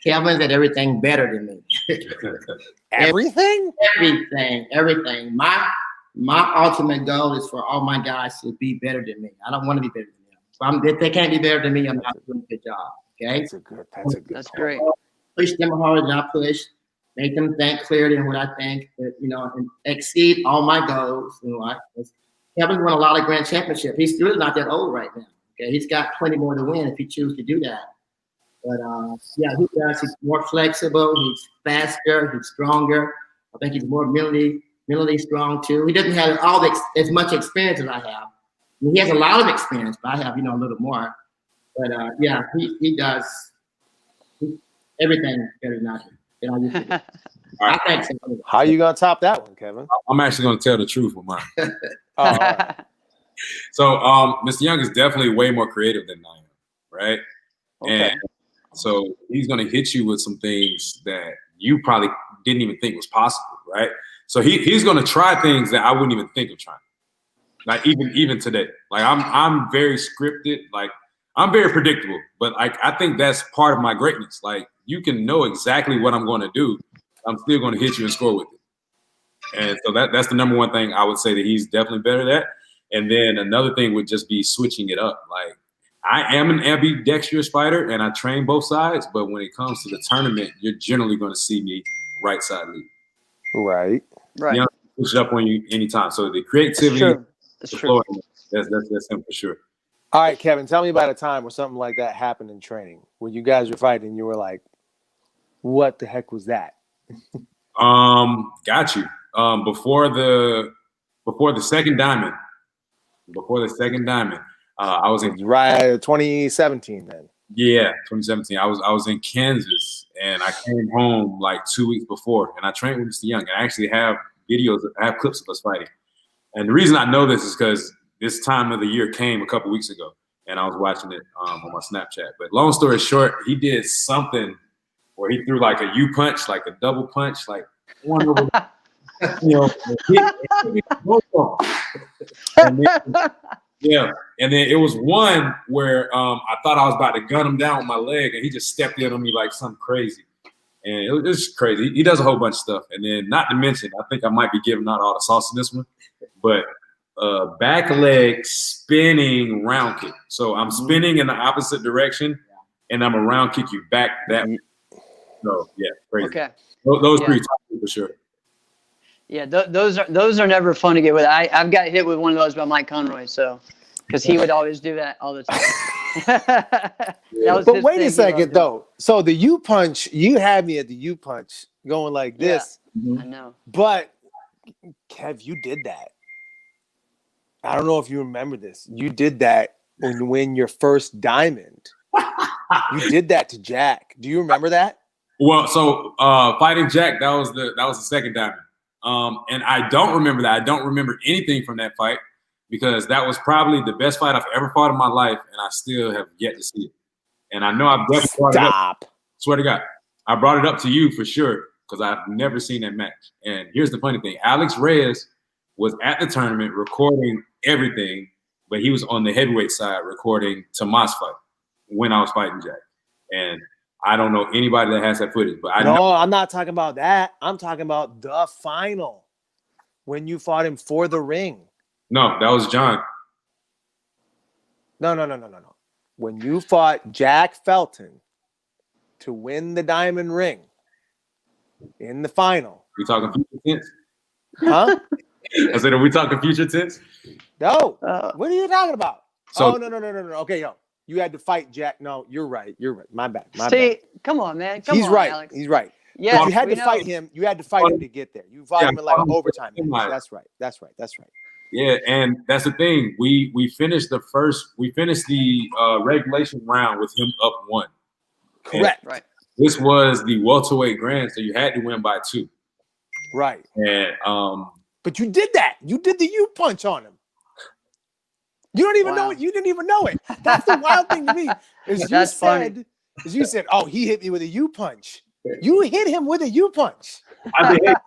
Kevin's at everything better than me. Everything? Everything. My ultimate goal is for all my guys to be better than me. I don't want to be better than them. So if they can't be better than me, I'm not doing a good job. Okay. That's a good. That's point. great. Push them harder than I push. Make them think clearer than what I think. But, and exceed all my goals. Kevin's won a lot of grand championships. He's still not that old right now. Okay, he's got plenty more to win if he chooses to do that. But yeah, he does. He's more flexible. He's faster. He's stronger. I think he's more mentally strong too. He doesn't have as much experience as I have. I mean, he has a lot of experience, but I have a little more. But yeah, he does everything better than I do. I used to do. I think so. How you gonna top that one, Kevin? I'm actually going to tell the truth with mine. Oh, all right. So, Mr. Young is definitely way more creative than I am, right? Okay. And so he's going to hit you with some things that you probably didn't even think was possible, right? So he's going to try things that I wouldn't even think of trying. Like even today, like I'm very scripted, like I'm very predictable, but like I think that's part of my greatness. Like you can know exactly what I'm going to do. I'm still going to hit you and score with it. And so that's the number one thing I would say that he's definitely better at. And then another thing would just be switching it up. Like I am an ambidextrous fighter and I train both sides, but when it comes to the tournament, you're generally going to see me right side lead. Right. Right. You know, push it up on you anytime. So the creativity, That's the true. flow, that's him for sure. All right, Kevin, tell me about a time where something like that happened in training, where you guys were fighting and you were like, what the heck was that? Got you. Before the second diamond, I was in Right, 2017 then. 2017. I was in Kansas and I came home like 2 weeks before and I trained with Mr. Young. And I actually have clips of us fighting. And the reason I know this is because this time of the year came a couple weeks ago and I was watching it on my Snapchat. But long story short, he did something where he threw like a U punch, like a double punch, like one over, hit me both of them. And then it was one where I thought I was about to gun him down with my leg, and he just stepped in on me like something crazy. And it was crazy. He does a whole bunch of stuff. And then not to mention, I think I might be giving out all the sauce in this one, but back leg spinning round kick. So I'm spinning in the opposite direction, and I'm a round kick you back that way. So, yeah, crazy. Okay. Those three top for sure. Yeah, those are never fun to get with. I've got hit with one of those by Mike Conroy, so because he would always do that all the time. That was But his wait thing. a He second loved though. So the U punch, you had me at the U punch going like this, it. I know. but Kev, you did that. I don't know if you remember this. You did that when you win your first diamond. You did that to Jack. Do you remember that? Well, so fighting Jack, that was the second diamond. And I don't remember that. I don't remember anything from that fight because that was probably the best fight I've ever fought in my life, and I still have yet to see it. And I know I've definitely brought it up. Swear to God, I brought it up to you for sure because I've never seen that match. And here's the funny thing: Alex Reyes was at the tournament recording everything, but he was on the heavyweight side recording Tomas' fight when I was fighting Jack. And I don't know anybody that has that footage, but I know. I'm not talking about that. I'm talking about the final when you fought him for the ring. No, that was John. No. When you fought Jack Felton to win the diamond ring in the final. We talking future tense? Huh? I said, are we talking future tense? No. What are you talking about? So, no. Okay, yo. You had to fight Jack. No, you're right. My bad. See, come on, man. He's on, right. Alex. He's right. Yeah, But you had we to know. fight him. You had to fight him to get there. You fought him in like an overtime match. That's right. Yeah, and that's the thing. We finished the regulation round with him up 1. Correct. Right. This was the welterweight grand, so you had to win by 2. Right. And But you did that. You did the U punch on him. You don't even know it. You didn't even know it. That's the wild thing to me. You said, oh, he hit me with a U punch. You hit him with a U punch. I did.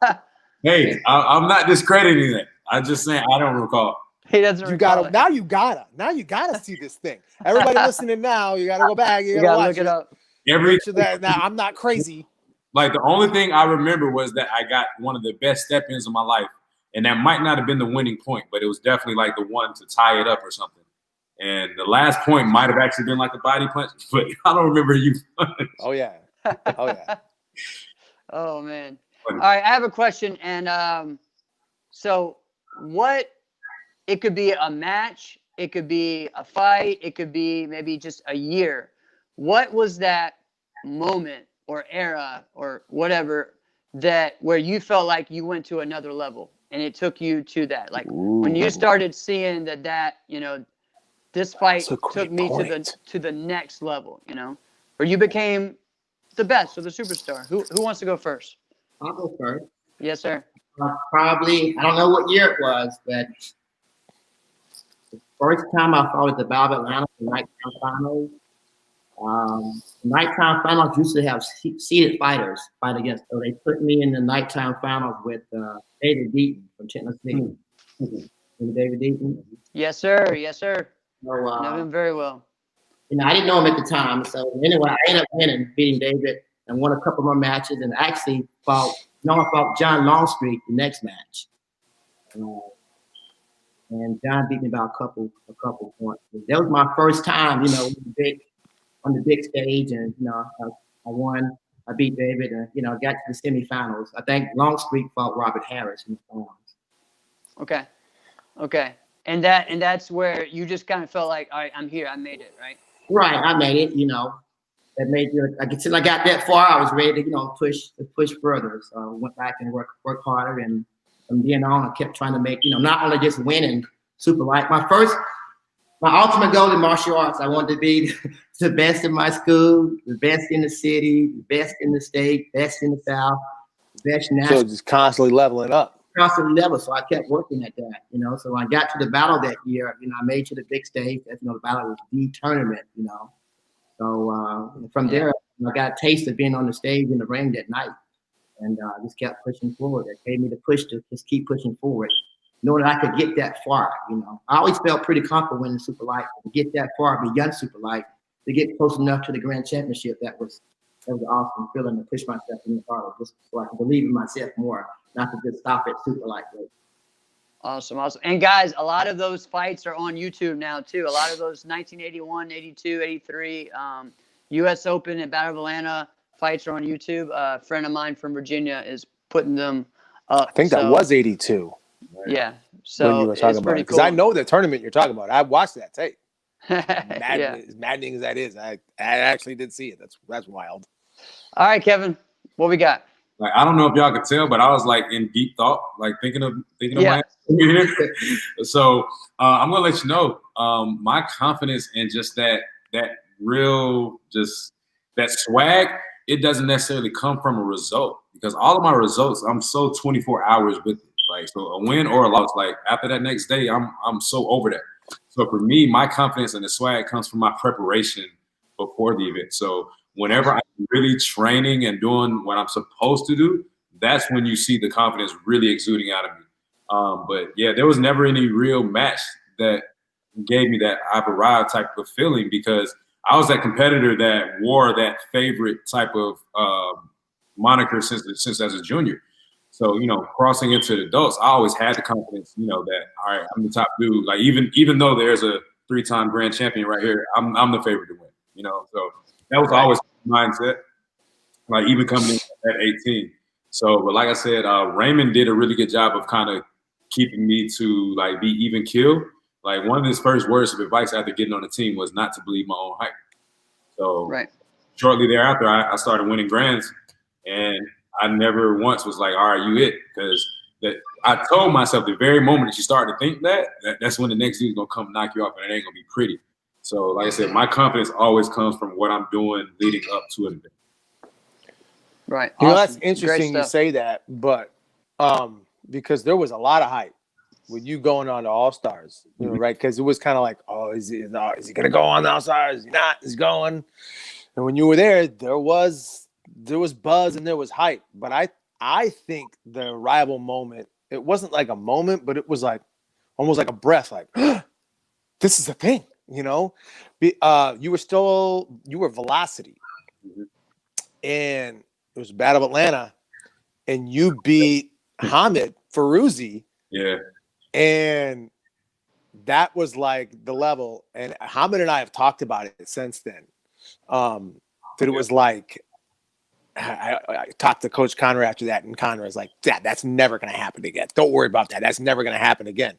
Hey, I'm not discrediting that. I'm just saying I don't recall. He doesn't. You recall gotta it. now. You gotta see this thing. Everybody listening now, you gotta go back. You You gotta gotta watch look it up. Every Make sure that now I'm not crazy. like the only thing I remember was that I got one of the best step-ins of my life, and that might not have been the winning point, but it was definitely like the one to tie it up or something. And the last point might have actually been like a body punch, but I don't remember you. Oh yeah. Oh yeah. Oh man. Funny. All right, I have a question, and so what? It could be a match, it could be a fight, it could be maybe just a year. What was that moment or era or whatever that where you felt like you went to another level and it took you to that? Like when you started seeing that this fight That's a great took me point. to the next level, where you became the best or the superstar. Who wants to go first? I'll go first. Yes, sir. Probably, I don't know what year it was, but the first time I fought at the Battle of Atlanta, the nighttime finals. Nighttime finals used to have seeded fighters fight against. So they put me in the nighttime finals with David Deaton from Tennessee. David Deaton. Yes, sir. Yes, sir. So, Know him very well. I didn't know him at the time. So anyway, I ended up winning, beating David, and won a couple more matches, and actually fought John Longstreet the next match. And John beat me by a couple points. That was my first time, on the big stage, and I won. I beat David, and got to the semifinals. I think Longstreet fought Robert Harris in the finals. Okay. And that's where you just kind of felt like, all right, I'm here, I made it, right? Right, I made it. That made you. Until I got that far, I was ready to push further. So I went back and work harder, and from then on, I kept trying to make not only just winning super light. My ultimate goal in martial arts, I wanted to be the best in my school, the best in the city, the best in the state, best in the South, best national. So just constantly leveling up. Constantly level. So I kept working at that. So when I got to the battle that year, I made to the big stage. That's the battle was the tournament. So from there, I got a taste of being on the stage in the ring that night, and just kept pushing forward. It gave me the push to just keep pushing forward, knowing that I could get that far. I always felt pretty comfortable winning super light. To get that far beyond super light, to get close enough to the grand championship, that was an awesome feeling to push myself even harder, just so I can believe in myself more, not to just stop at super lightweight. Awesome. And guys, a lot of those fights are on YouTube now too. A lot of those 1981, 82, 83 U.S. Open and Battle of Atlanta fights are on YouTube. A friend of mine from Virginia is putting them up. I think that was 82. Yeah. When So you were talking about it, because I know the tournament you're talking about. I watched that tape. As maddening as that is, I actually did see it. That's wild. All right, Kevin, what we got? Like, I don't know if y'all could tell, but I was like in deep thought, like thinking of my here. So I'm gonna let you know, my confidence in just that real, just that swag, it doesn't necessarily come from a result, because all of my results, I'm so 24 hours with it. Like, so a win or a loss, like after that next day, I'm so over that. So for me, my confidence in the swag comes from my preparation before the event. So whenever I'm really training and doing what I'm supposed to do, that's when you see the confidence really exuding out of me. But yeah, there was never any real match that gave me that I've arrived type of feeling, because I was that competitor that wore that favorite type of moniker since as a junior. So, crossing into the adults, I always had the confidence, that, all right, I'm the top dude. Like, even though there's a 3-time grand champion right here, I'm the favorite to win, So that was always my mindset, like even coming in at 18. So, but like I said, Raymond did a really good job of kind of keeping me to like be even killed. Like, one of his first words of advice after getting on the team was not to believe my own hype. So shortly thereafter, I started winning grands, and I never once was like, all right, you it. Because I told myself the very moment that you start to think that's when the next dude's going to come knock you off, and it ain't going to be pretty. So like I said, my confidence always comes from what I'm doing leading up to an event. Right. That's interesting you say that, but because there was a lot of hype with you going on to All-Stars, right? Because it was kind of like, oh, is he going to go on the All-Stars? Is he not? He's going. And when you were there was buzz and there was hype. But I think the rival moment, it wasn't like a moment, but it was like almost like a breath, like this is a thing, you know. You were Velocity, Mhm. and it was Battle of Atlanta, and you beat Hamid Feruzzi, Yeah. and that was like the level. And Hamid and I have talked about it since then. That it was like I talked to Coach Conner after that, and Conner was like, that's never going to happen again. Don't worry about that. That's never going to happen again.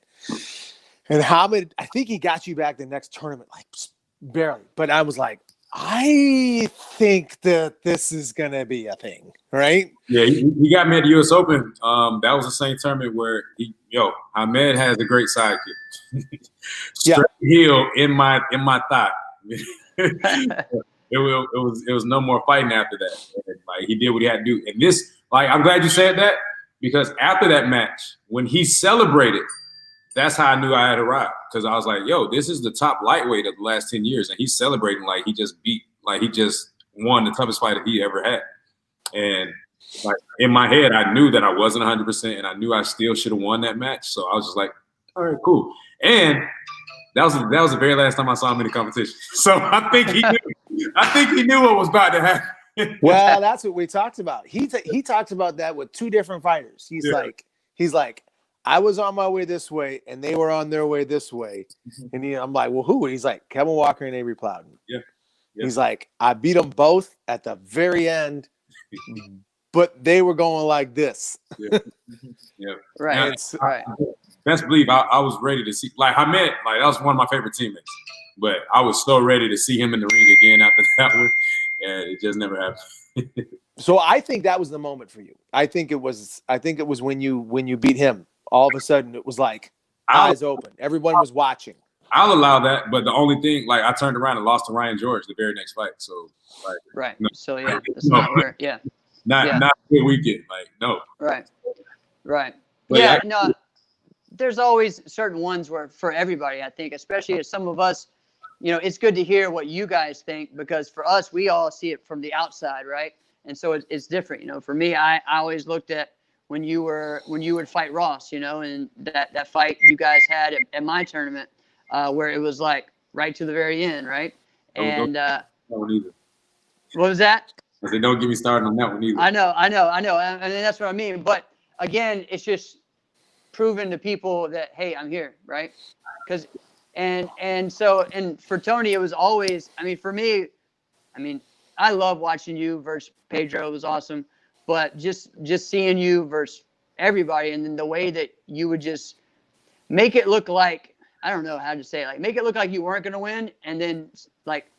And Hamid, I think he got you back the next tournament, like barely. But I was like, I think that this is going to be a thing, right? Yeah, he got me at the U.S. Open. That was the same tournament where Ahmed has a great sidekick. Straight heel in my thigh. It was no more fighting after that. And, like, he did what he had to do. And this, like, I'm glad you said that, because after that match, when he celebrated, that's how I knew I had arrived. Because I was like, yo, this is the top lightweight of the last 10 years. And he's celebrating like he just won the toughest fight that he ever had. And like in my head, I knew that I wasn't 100%, and I knew I still should have won that match. So I was just like, all right, cool. And that was the very last time I saw him in the competition. So I think he knew what was about to happen. Well, that's what we talked about. He talked about that with two different fighters. He's like, I was on my way this way, and they were on their way this way. And I'm like, well, who? And he's like, Kevin Walker and Avery Plowden. Yeah. He's like, I beat them both at the very end, but they were going like this. Yeah. Right. Right. Best believe I was ready to see, like, Hamed, like, that was one of my favorite teammates. But I was so ready to see him in the ring again after that one, and it just never happened. So I think that was the moment for you. I think it was when you beat him. All of a sudden, it was like eyes open. Everyone was watching. I'll allow that, but the only thing, like, I turned around and lost to Ryan George the very next fight. So, like, Right. No. So yeah, it's not where. Yeah. Not a good weekend. Like, no. Right. Right. But Yeah. No. There's always certain ones where for everybody, I think, especially as some of us, you know, it's good to hear what you guys think, because for us, we all see it from the outside, right? And so it's different. You know, for me, I always looked at when you would fight Ross, you know, and that fight you guys had at my tournament, where it was like right to the very end, right? And that one either. what was that? I said, don't get me started on that one either. I know, and that's what I mean. But again, it's just proving to people that, hey, I'm here, right? Because and for Tony, it was always, I mean, for me, I mean, I love watching you versus Pedro. It was awesome, but just seeing you versus everybody, and then the way that you would just make it look like, I don't know how to say it, like make it look like you weren't gonna win, and then like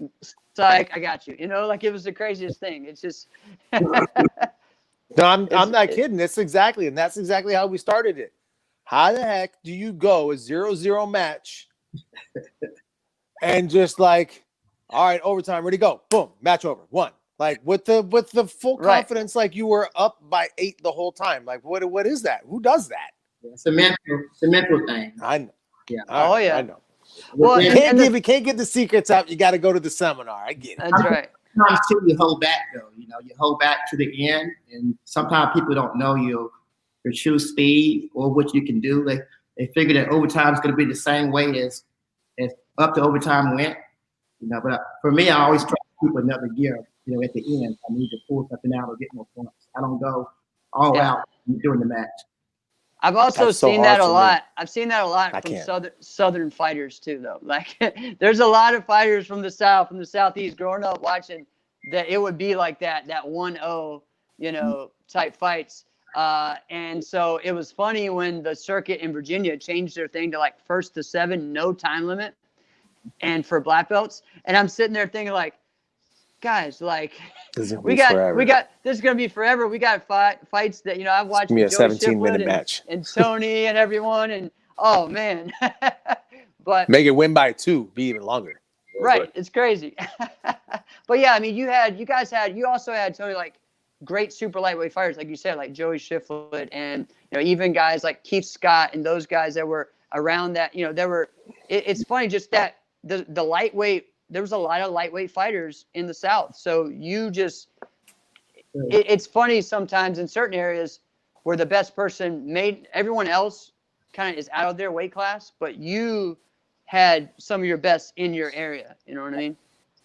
I got you, you know, like it was the craziest thing. It's just No, I'm not kidding. That's exactly how we started it. How the heck do you go a 0-0 match and just like, all right, overtime, ready, go, boom, match over, won. Like with the full confidence, like you were up by 8 the whole time. Like what is that? Who does that? It's a mental thing. I know. Yeah. Oh yeah. I know. Well, You can't get the secrets out. You got to go to the seminar. I get it. That's right. Sometimes too, you hold back though. You know, you hold back to the end, and sometimes people don't know your true speed or what you can do. They figure that overtime is going to be the same way as up to overtime went. You know, but for me, I always try to keep another gear. You know, at the end, I need to pull something out or get more points. I don't go all out during the match. I've also seen that a lot. I've seen that a lot I from can't. southern fighters too, though. Like, there's a lot of fighters from the South, from the Southeast, growing up watching that it would be like that 1-0, you know, type fights. And so it was funny when the circuit in Virginia changed their thing to like 1st to 7, no time limit, and for black belts. And I'm sitting there thinking like, guys, like we got this is gonna be forever. We got fights that, you know, I've watched It's gonna be a Joey 17-minute Shiplett match. and Tony and everyone, and oh man. But Make it win by 2, be even longer. right, it's crazy. But yeah, I mean, you also had Tony, like great super lightweight fighters, like you said, like Joey Shiplett, and you know, even guys like Keith Scott and those guys that were around that, you know, it's funny just that the lightweight, there was a lot of lightweight fighters in the South. So you just, it's funny sometimes in certain areas where the best person made everyone else kind of is out of their weight class, but you had some of your best in your area. You know what I mean?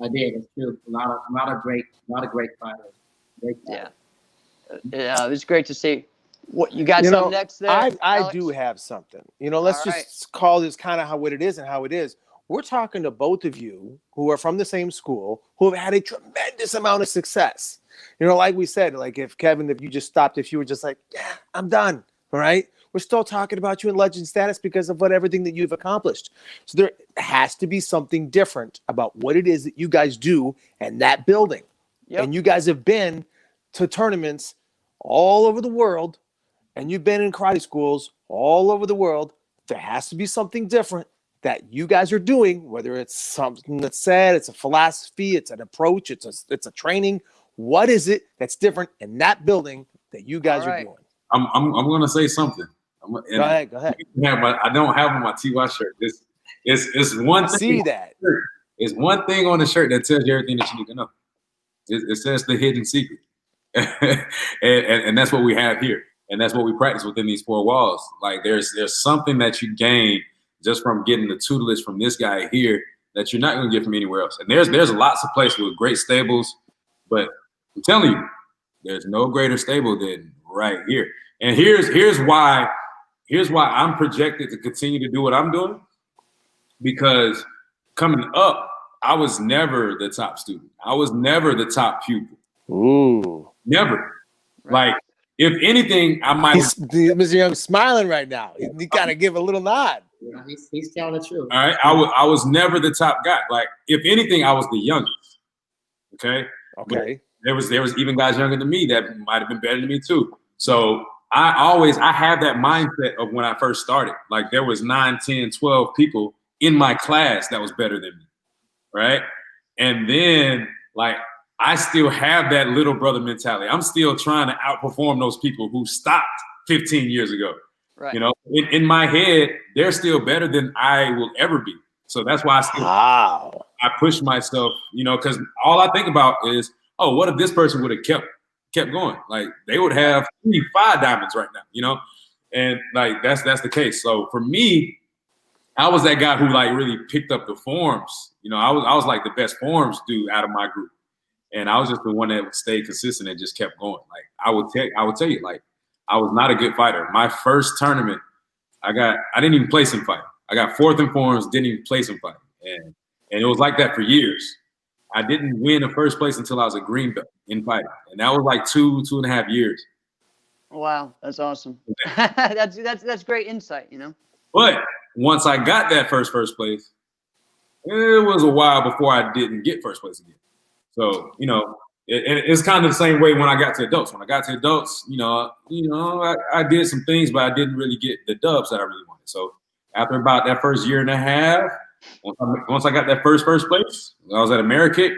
I did. It's true. A lot of great fighters. Great fighters. Yeah, it was great to see. What you got? Something next there? I Alex? do have something. Let's just call this kind of what it is and how it is. We're talking to both of you who are from the same school, who have had a tremendous amount of success. Like we said, like if you just stopped, if you were just like, yeah, I'm done. All right. We're still talking about you in legend status because of everything that you've accomplished. So there has to be something different about what it is that you guys do and that building. Yep. And you guys have been to tournaments all over the world, and you've been in karate schools all over the world. There has to be something different that you guys are doing, whether it's something that's said, it's a philosophy, it's an approach, it's a training. What is it that's different in that building that you guys are doing? I'm going to say something. Go ahead. I don't have on my TY shirt. It's one thing. See that? It's one thing on the shirt that tells you everything that you need to know. It says the hidden secret, and that's what we have here, and that's what we practice within these four walls. Like there's something that you gain just from getting the tutelage from this guy here that you're not going to get from anywhere else. And there's lots of places with great stables, but I'm telling you, there's no greater stable than right here. And here's why I'm projected to continue to do what I'm doing, because coming up, I was never the top student. I was never the top pupil. Ooh. Never. Like, if anything, I might. Mr. Young's smiling right now. You gotta give a little nod. Yeah, he's telling the truth. All right. I was never the top guy. Like, if anything, I was the youngest. Okay. Okay. But there was even guys younger than me that might have been better than me too. So I have that mindset of when I first started. Like, there was 9, 10, 12 people in my class that was better than me. Right. And then, like, I still have that little brother mentality. I'm still trying to outperform those people who stopped 15 years ago. Right. In my head, they're still better than I will ever be. So that's why I push myself, because all I think about is, oh, what if this person would have kept going? Like, they would have 5 diamonds right now, and like that's the case. So for me, I was that guy who like really picked up the forms. I was like the best forms dude out of my group. And I was just the one that stayed consistent and just kept going. Like, I would tell you, like, I was not a good fighter. My first tournament, I didn't even place in fighting. I got 4th in forms, didn't even place in fighting. And it was like that for years. I didn't win the first place until I was a green belt in fighting. And that was like 2.5 years. Wow, that's awesome. that's great insight, But once I got that first place, it was a while before I didn't get first place again. So, it's kind of the same way when I got to adults. When I got to adults, I did some things, but I didn't really get the dubs that I really wanted. So after about that first year and a half, once I got that first place, I was at AmeriKick.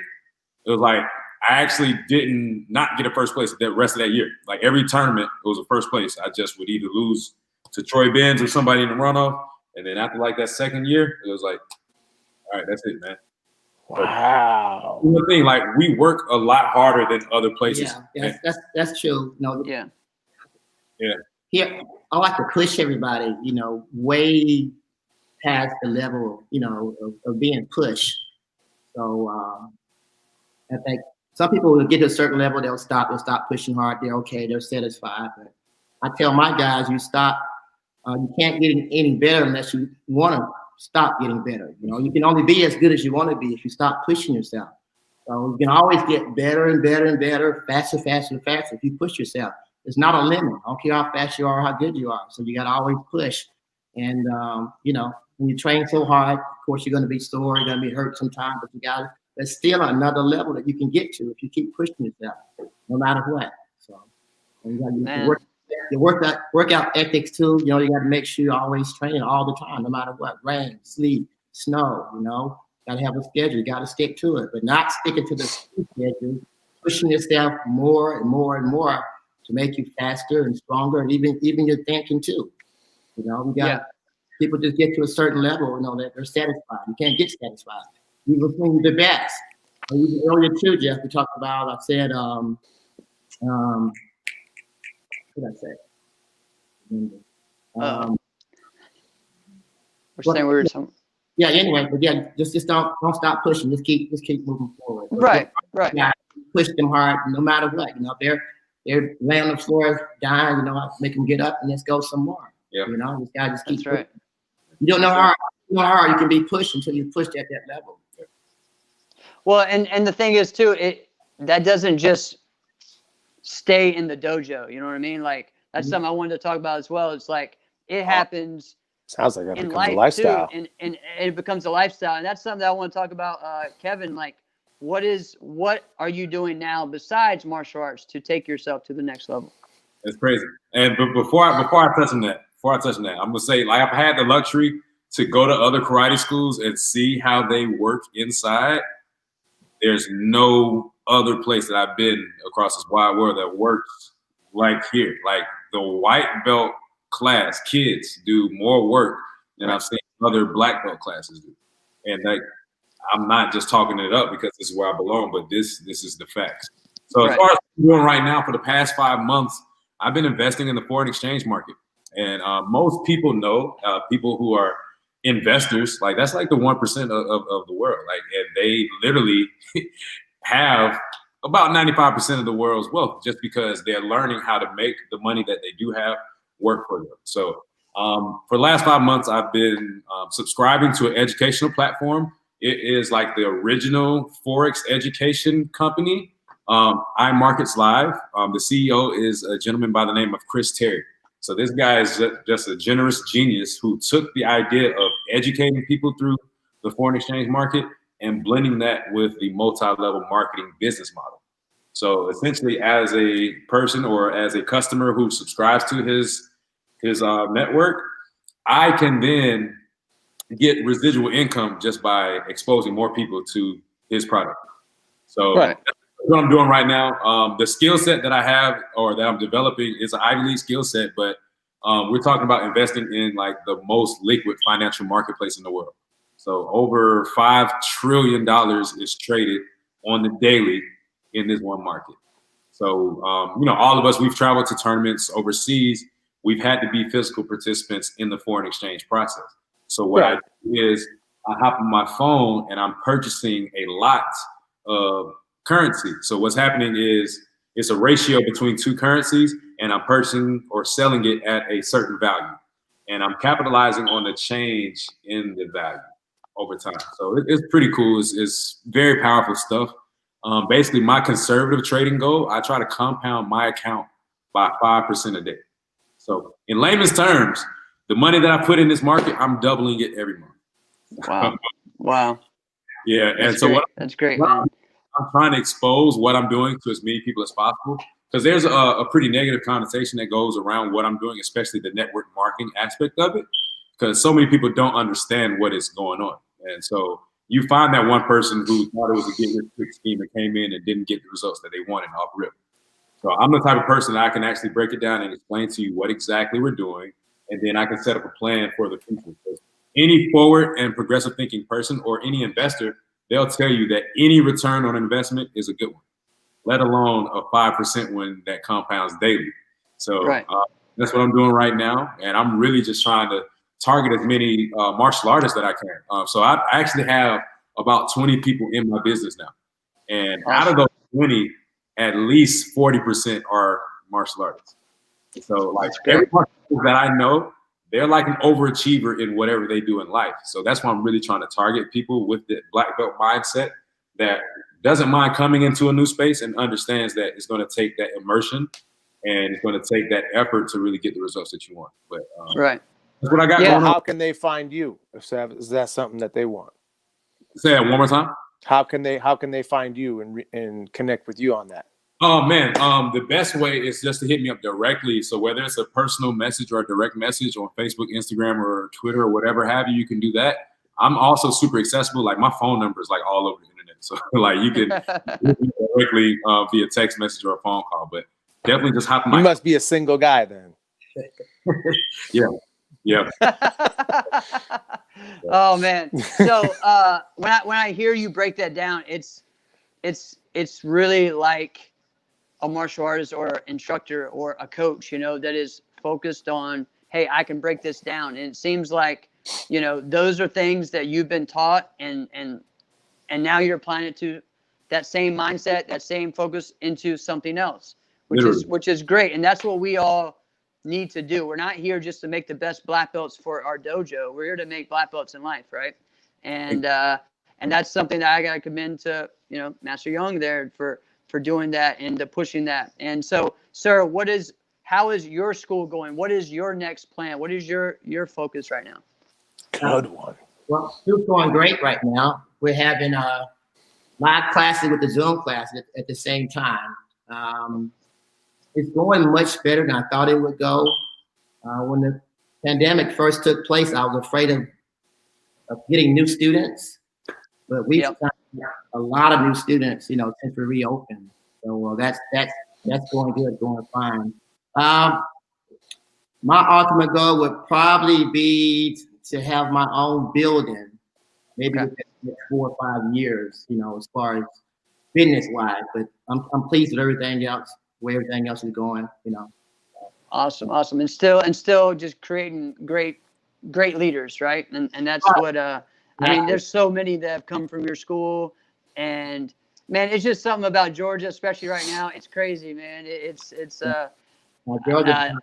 It was like I actually didn't not get a first place the rest of that year. Like, every tournament, it was a first place. I just would either lose to Troy Benz or somebody in the runoff. And then after like that second year, it was like, all right, that's it, man. Wow. The thing, like, we work a lot harder than other places. Yeah, that's true. Yeah. Here, I like to push everybody, way past the level, of being pushed. So I think some people will get to a certain level, they'll stop pushing hard. They're okay, they're satisfied. But I tell my guys, you stop. You can't get any better unless you want to stop getting better. You can only be as good as you want to be if you stop pushing yourself. So you can always get better and better and better, faster and faster if you push yourself. There's not a limit. I don't care how fast you are or how good you are. So you got to always push. And, when you train so hard, of course, you're going to be sore, you're going to be hurt sometimes, but there's still another level that you can get to if you keep pushing yourself, no matter what. So you got to your workout ethics too. You got to make sure you're always training all the time, no matter what, rain, sleet, snow. Got to have a schedule. You got to stick to it, but not sticking to the schedule, pushing yourself more and more and more to make you faster and stronger, and even your thinking too. We got people just get to a certain level, that they're satisfied. You can't get satisfied. You will think the best. Even earlier too, Jeff, we talked about. I said What did I say? We're saying we were some. Yeah. Anyway, but yeah, just don't stop pushing. Just keep moving forward. Right. Yeah, push them hard, no matter what. You know, they're laying on the floor dying. You know, I make them get up and let's go some more. Yeah. You know, this guy just keep. That's right. You don't know how hard you can be pushed until you pushed at that level. Well, and the thing is too, that doesn't just stay in the dojo. You know what I mean? Like that's something I wanted to talk about as well. It's like it happens. Sounds like that in becomes life a lifestyle. too, and it becomes a lifestyle, and that's something that I want to talk about, Kevin. Like, what are you doing now besides martial arts to take yourself to the next level? It's crazy. And before I touch on that, I'm gonna say, like, I've had the luxury to go to other karate schools and see how they work inside. There's no other place that I've been across this wide world that works like here. Like the white belt class kids do more work than I've seen other black belt classes do. And like, I'm not just talking it up because this is where I belong, but this is the facts. So as far as I'm doing right now, for the past 5 months, I've been investing in the foreign exchange market. And most people know, people who are investors, like that's like the 1% of the world. Like, and they literally have about 95% of the world's wealth just because they're learning how to make the money that they do have work for them. So for the last 5 months, I've been subscribing to an educational platform. It is like the original Forex education company, iMarkets Live. The CEO is a gentleman by the name of Chris Terry. So this guy is just a generous genius who took the idea of educating people through the foreign exchange market and blending that with the multi-level marketing business model. So essentially, as a person or as a customer who subscribes to his network, I can then get residual income just by exposing more people to his product. So that's what I'm doing right now. The skill set that I have or that I'm developing is an Ivy League skill set, but we're talking about investing in like the most liquid financial marketplace in the world. So over $5 trillion is traded on the daily in this one market. So, all of us, we've traveled to tournaments overseas. We've had to be physical participants in the foreign exchange process. So what I do is I hop on my phone and I'm purchasing a lot of currency. So what's happening is it's a ratio between two currencies and I'm purchasing or selling it at a certain value. And I'm capitalizing on the change in the value over time. So it's pretty cool. It's very powerful stuff. Basically, my conservative trading goal, I try to compound my account by 5% a day. So in layman's terms, the money that I put in this market, I'm doubling it every month. Wow. Wow. Yeah. That's and so great. That's great, man. I'm trying to expose what I'm doing to as many people as possible because there's a pretty negative connotation that goes around what I'm doing, especially the network marketing aspect of it, because so many people don't understand what is going on. And so you find that one person who thought it was a get-rich-quick scheme and came in and didn't get the results that they wanted off rip. So I'm the type of person that I can actually break it down and explain to you what exactly we're doing, and then I can set up a plan for the future. Any forward and progressive thinking person or any investor, they'll tell you that any return on investment is a good one, let alone a 5% one that compounds daily. So that's what I'm doing right now. And I'm really just trying to target as many martial artists that I can. So I actually have about 20 people in my business now. And out of those 20, at least 40% are martial artists. So like every martial artist that I know, they're like an overachiever in whatever they do in life. So that's why I'm really trying to target people with the black belt mindset that doesn't mind coming into a new space and understands that it's going to take that immersion and it's going to take that effort to really get the results that you want. But that's what I got going on. How can they find you? Is that something that they want? Say that one more time. How can they find you and connect with you on that? Oh man, the best way is just to hit me up directly. So whether it's a personal message or a direct message on Facebook, Instagram, or Twitter, or whatever have you, you can do that. I'm also super accessible. Like my phone number is like all over the internet. So like you can hit me directly via text message or a phone call. But definitely just hop on. You must be a single guy then. Yeah. Oh man. So when I hear you break that down, it's really like a martial artist or instructor or a coach, you know, that is focused on, hey, I can break this down. And it seems like, you know, those are things that you've been taught, and now you're applying it to that same mindset, that same focus into something else, which is great. And that's what we all need to do. We're not here just to make the best black belts for our dojo. We're here to make black belts in life, right? And that's something that I got to commend to, you know, Master Young there for doing that and to pushing that. And so, sir, how is your school going? What is your next plan? What is your focus right now? Good one. Well, school's going great right now. We're having live classes with the Zoom class at the same time. It's going much better than I thought it would go. When the pandemic first took place, I was afraid of getting new students, but we've got a lot of new students, you know, since we reopened. So that's going good, going fine. My ultimate goal would probably be to have my own building, maybe within the next 4 or 5 years, you know, as far as business-wise. But I'm pleased with everything else, where everything else is going, you know. Awesome. And still just creating great leaders, right? And that's what I mean, there's so many that have come from your school, and man, it's just something about Georgia, especially right now. It's crazy, man. It's Georgia.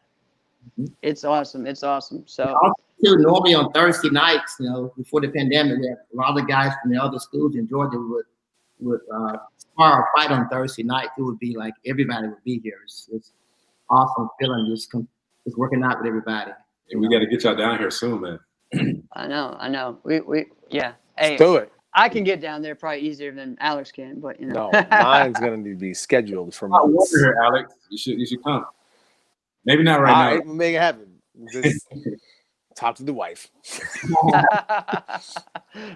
It's awesome. It's awesome. So too, normally on Thursday nights, you know, before the pandemic, we had a lot of guys from the other schools in Georgia would spar or fight on Thursday night. It would be like everybody would be here. It's awesome feeling just working out with everybody. And we got to get y'all down here soon, man. I know. We yeah. Hey, Let's do it. I can get down there probably easier than Alex can, but you know. No, mine's gonna need to be scheduled for I months. wonder here, Alex. You should come. Maybe not right now. We'll make it happen. Just talk to the wife.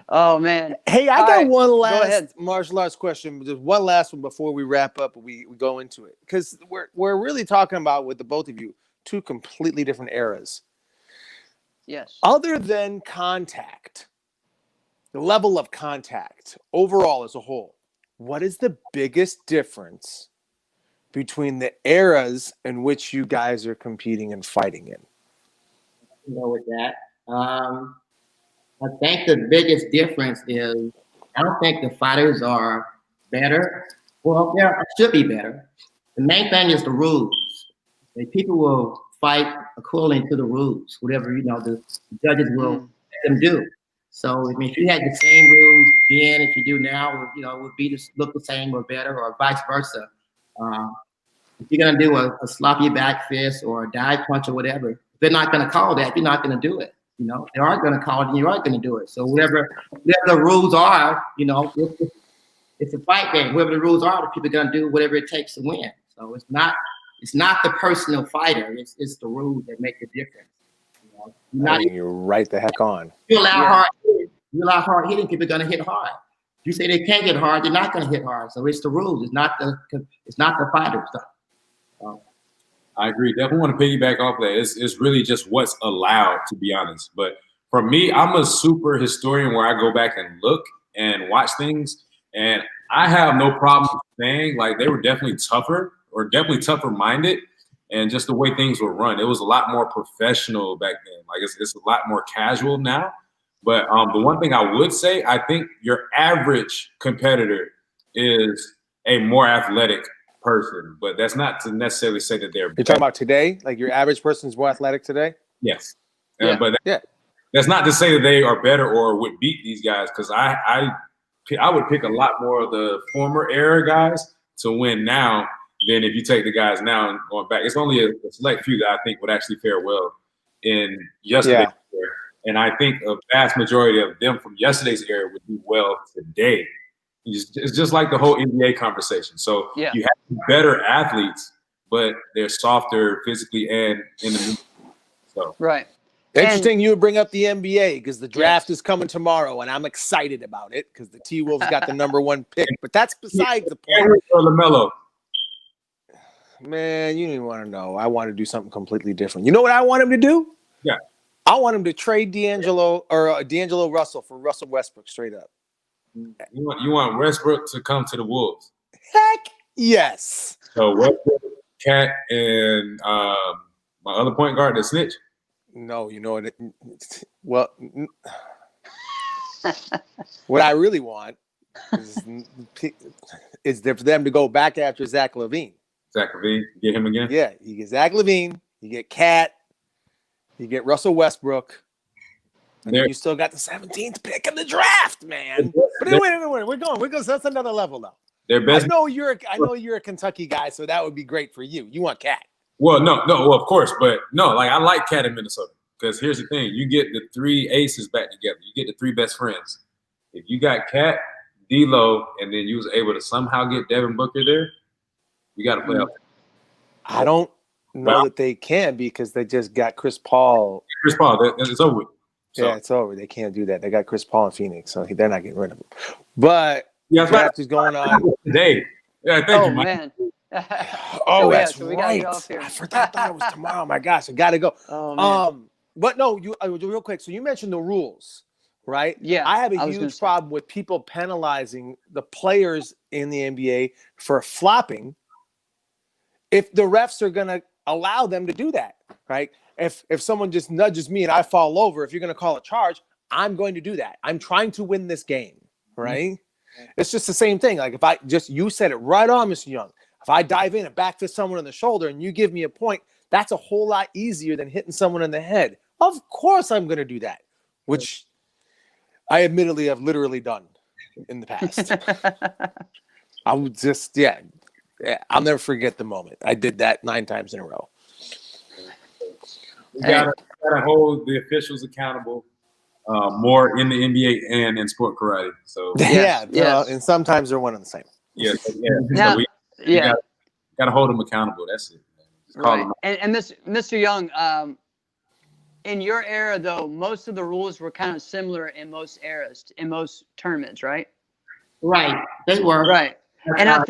Oh man. Hey, I All got right, one go ahead. last martial arts question. Just one last one before we wrap up. We go into it, because we're really talking about, with the both of you, 2 completely different eras. Yes. Other than contact, the level of contact overall as a whole, what is the biggest difference between the eras in which you guys are competing and fighting in? Go with that. I think the biggest difference is I don't think the fighters are better. Well, they should be better. The main thing is the rules. People will fight according to the rules, whatever, you know, the judges will let them do. So, I mean, if you had the same rules then, if you do now, you know, it would be to look the same or better, or vice versa. If you're going to do a sloppy back fist or a dive punch or whatever, if they're not going to call that, you're not going to do it. You know, they aren't going to call it, and you aren't going to do it. So whatever the rules are, you know, it's a fight game. Whatever the rules are, the people are going to do whatever it takes to win. So it's not the personal fighter. It's the rules that make the difference. You know, You're right the heck on. you allow hard hitting, people are going to hit hard. If you say they can't hit hard, they're not going to hit hard. So it's the rules. It's not the fighters. I agree. Definitely want to piggyback off that. It's really just what's allowed, to be honest. But for me, I'm a super historian where I go back and look and watch things, and I have no problem saying like they were definitely tougher minded, and just the way things were run. It was a lot more professional back then. Like it's a lot more casual now. But the one thing I would say, I think your average competitor is a more athletic person, but that's not to necessarily say that they're. You're talking about today, like your average person is more athletic today. Yes, Yeah. But that's not to say that they are better or would beat these guys, because I would pick a lot more of the former era guys to win now than if you take the guys now and going back. It's only a select few that I think would actually fare well in yesterday's era, and I think a vast majority of them from yesterday's era would do well today. It's just like the whole NBA conversation. So you have better athletes, but they're softer physically and in the movement. So Right. Interesting you would bring up the NBA, because the draft is coming tomorrow, and I'm excited about it because the T-Wolves got the #1 pick. But that's besides the point. Or LaMelo. Man, you didn't want to know. I want to do something completely different. You know what I want him to do? Yeah. I want him to trade D'Angelo Russell for Russell Westbrook straight up. You want Westbrook to come to the Wolves? Heck Yes. So Westbrook, Cat, and my other point guard, the snitch. No, you know what? Well, what I really want is for them to go back after Zach LaVine. Zach LaVine, get him again. Yeah, you get Zach LaVine, you get Cat, you get Russell Westbrook, and then you still got the 17th pick in the draft, man. But anyway, we're going. That's another level, though. Their best. I know you're a Kentucky guy, so that would be great for you. You want Cat. Well, no, well, of course, but no, like I like Cat in Minnesota because here's the thing: you get the three aces back together. You get the three best friends. If you got Cat, D'Lo, and then you was able to somehow get Devin Booker there, you got to play out. I don't know that they can because they just got Chris Paul. Chris Paul, it's over with. So. Yeah, it's over. They can't do that. They got Chris Paul in Phoenix, so they're not getting rid of him. But yeah, draft is going on today. Yeah, thank you, Mike. Man. That's so we right. gotta go off here. I thought it was tomorrow. My gosh, I gotta go. Oh, man. But no, you real quick. So you mentioned the rules, right? Yeah, I have I a was gonna huge say. problem with people penalizing the players in the NBA for flopping if the refs are gonna allow them to do that, right? If someone just nudges me and I fall over, if you're gonna call a charge, I'm going to do that. I'm trying to win this game, right? Mm-hmm. It's just the same thing. Like you said it right on, Mr. Young. If I dive in and back fist someone on the shoulder and you give me a point, that's a whole lot easier than hitting someone in the head. Of course I'm going to do that, which I admittedly have literally done in the past. I would just, I'll never forget the moment. I did that 9 times in a row. We gotta hold the officials accountable more in the NBA and in sport karate. So Yes. And sometimes they're one and the same. Yes, Now, so we gotta hold them accountable. That's it. Just call them. And Mr. Young, in your era though, most of the rules were kind of similar in most eras, in most tournaments, right? Right, they were. Right. And I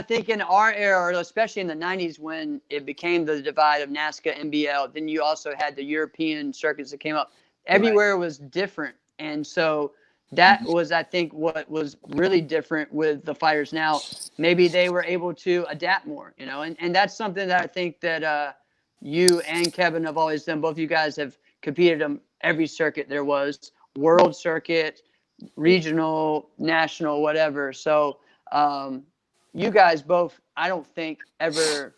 think in our era, or especially in the 90s when it became the divide of NASCA, NBL, then you also had the European circuits that came up. Everywhere was different. And so that was, I think, what was really different with the fighters now. Maybe they were able to adapt more, and that's something that I think that you and Kevin have always done. Both of you guys have competed on every circuit there was, world circuit, regional, national, whatever. So you guys both, I don't think, ever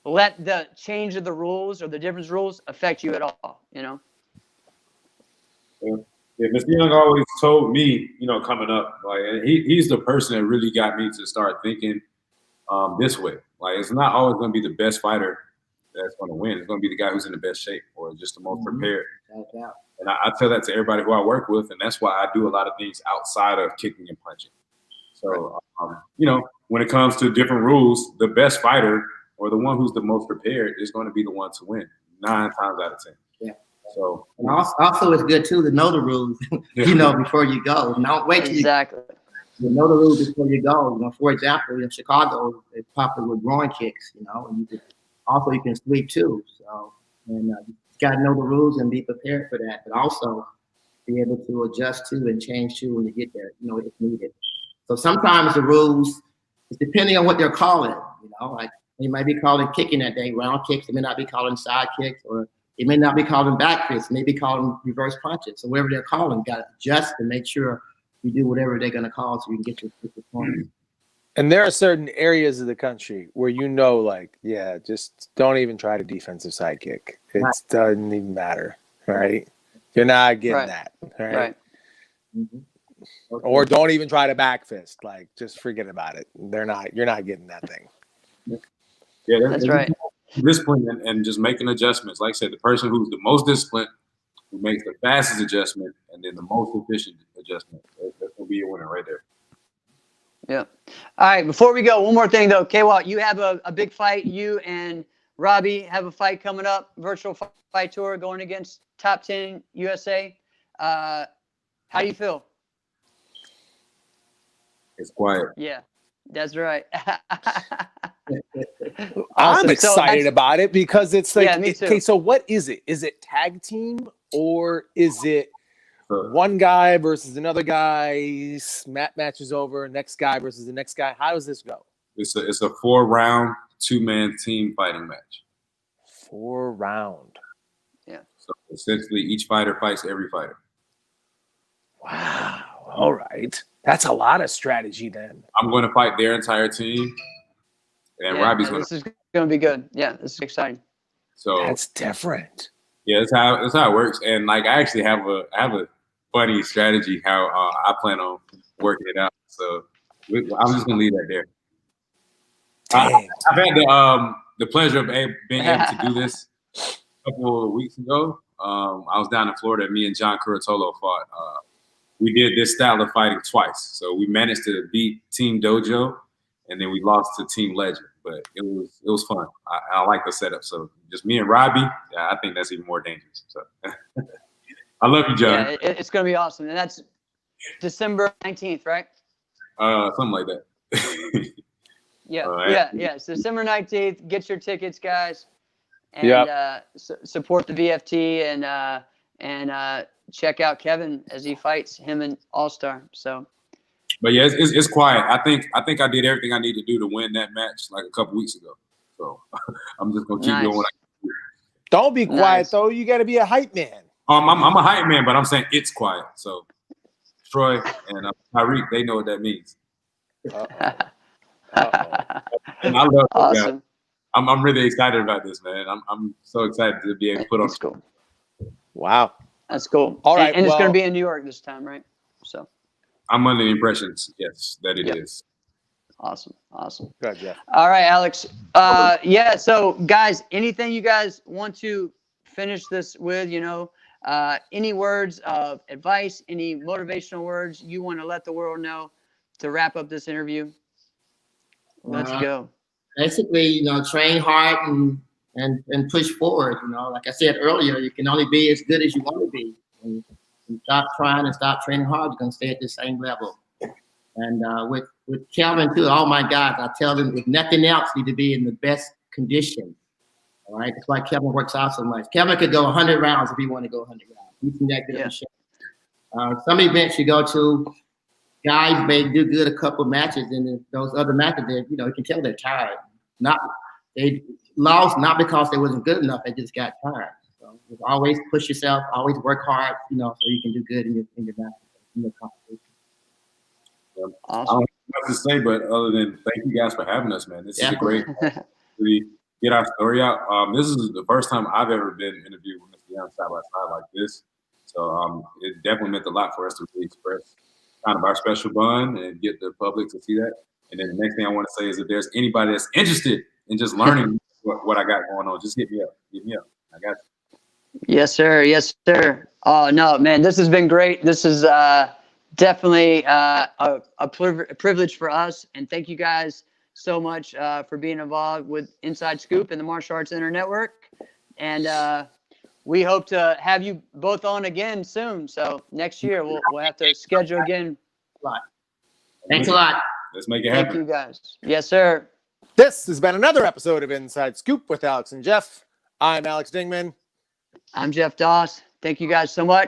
let the change of the rules or the different rules affect you at all, Yeah, Mr. Young always told me, coming up, like he's the person that really got me to start thinking this way. Like it's not always going to be the best fighter that's going to win. It's going to be the guy who's in the best shape or just the most prepared. And I tell that to everybody who I work with, and that's why I do a lot of things outside of kicking and punching. So, when it comes to different rules, the best fighter or the one who's the most prepared is going to be the one to win 9 times out of 10. Yeah. So, and also it's good too to know the rules, before you go. Don't wait till you know the rules before you go. For example, in Chicago, it's popular with groin kicks. And you can sweep too. So, and you got to know the rules and be prepared for that, but also be able to adjust to and change to when you get there. If needed. So sometimes the rules, it's depending on what they're calling. Like they might be calling kicking that day, round kicks. They may not be calling side kicks, or they may not be calling back fists. Maybe calling reverse punches. So whatever they're calling, got to adjust and make sure you do whatever they're going to call so you can get your points. And there are certain areas of the country where just don't even try the defensive side kick. It doesn't even matter, right? You're not getting that, right? Mm-hmm. Okay. Or don't even try to back fist. Like, just forget about it. You're not getting that thing. Yeah, that's right. Discipline and just making adjustments. Like I said, the person who's the most disciplined, who makes the fastest adjustment, and then the most efficient adjustment. That's going to be a winner right there. Yeah. All right. Before we go, one more thing though. K-Walk, you have a big fight. You and Robbie have a fight coming up. Virtual fight tour going against Top 10 USA. How do you feel? It's quiet. Yeah, that's right. I'm excited about it because it's like, me too. Okay, so what is it? Is it tag team or is it one guy versus another guy? Match is over. Next guy versus the next guy. How does this go? It's a 4-round, 2-man team fighting match. 4-round. So essentially, each fighter fights every fighter. Wow. All right. That's a lot of strategy then. I'm going to fight their entire team, and Robbie's going This is going to be good. Yeah, this is exciting. So That's different. yeah, that's how it works. And like, I actually have a funny strategy how I plan on working it out. So I'm just going to leave that there. Dang. I've had the pleasure of being able to do this a couple of weeks ago. I was down in Florida. Me and John Curatolo fought. We did this style of fighting twice. So we managed to beat Team Dojo, and then we lost to Team Legend. But it was fun. I like the setup. So just me and Robbie, I think that's even more dangerous. So I love you, John. Yeah, it's going to be awesome. And that's December 19th, right? Something like that. Yeah. It's December 19th. Get your tickets, guys. And support the BFT and check out Kevin as he fights him in All-Star. So, but yeah, it's quiet. I think I did everything I need to do to win that match like a couple weeks ago. So I'm just gonna keep doing what I can do. Don't be quiet though. You got to be a hype man. I'm a hype man, but I'm saying it's quiet. So Troy and Tyreek, they know what that means. And I love awesome. I'm really excited about this, man. I'm so excited to be able to put on. That's cool. Wow. That's cool. All right, and it's going to be in New York this time, right? So I'm under the impression, yes, that it is. Awesome. Good, Jeff. All right, Alex. So guys, anything you guys want to finish this with, any words of advice, any motivational words you want to let the world know to wrap up this interview? Let's go. Basically, train hard and push forward. Like I said earlier, you can only be as good as you want to be. And stop trying and stop training hard, you're going to stay at the same level. And with Kelvin too, oh my God, I tell him if nothing else, need to be in the best condition. All right, that's why Kelvin works out so much. Kelvin could go 100 rounds if he wanted to go 100 rounds. He's in that good of a shape. Some events you go to, guys may do good a couple matches, and those other matches, you can tell they're tired. They lost not because they wasn't good enough; they just got tired. So just always push yourself, always work hard, so you can do good in your match, in your competition. Awesome. I don't know what to say, but other than thank you guys for having us, man. This is a great really get our story out. This is the first time I've ever been interviewed with Mr. Young side by side like this. So it definitely meant a lot for us to really express kind of our special bond and get the public to see that. And then the next thing I want to say is if there's anybody that's interested in just learning what I got going on, just hit me up. I got you. Yes, sir. Oh, no, man, this has been great. This is definitely a privilege for us. And thank you guys so much for being involved with Inside Scoop and the Martial Arts Center Network. And we hope to have you both on again soon. So next year we'll have to schedule again. Thanks a lot. Let's make it happen. Thank you, guys. Yes, sir. This has been another episode of Inside Scoop with Alex and Jeff. I'm Alex Dingman. I'm Jeff Doss. Thank you guys so much.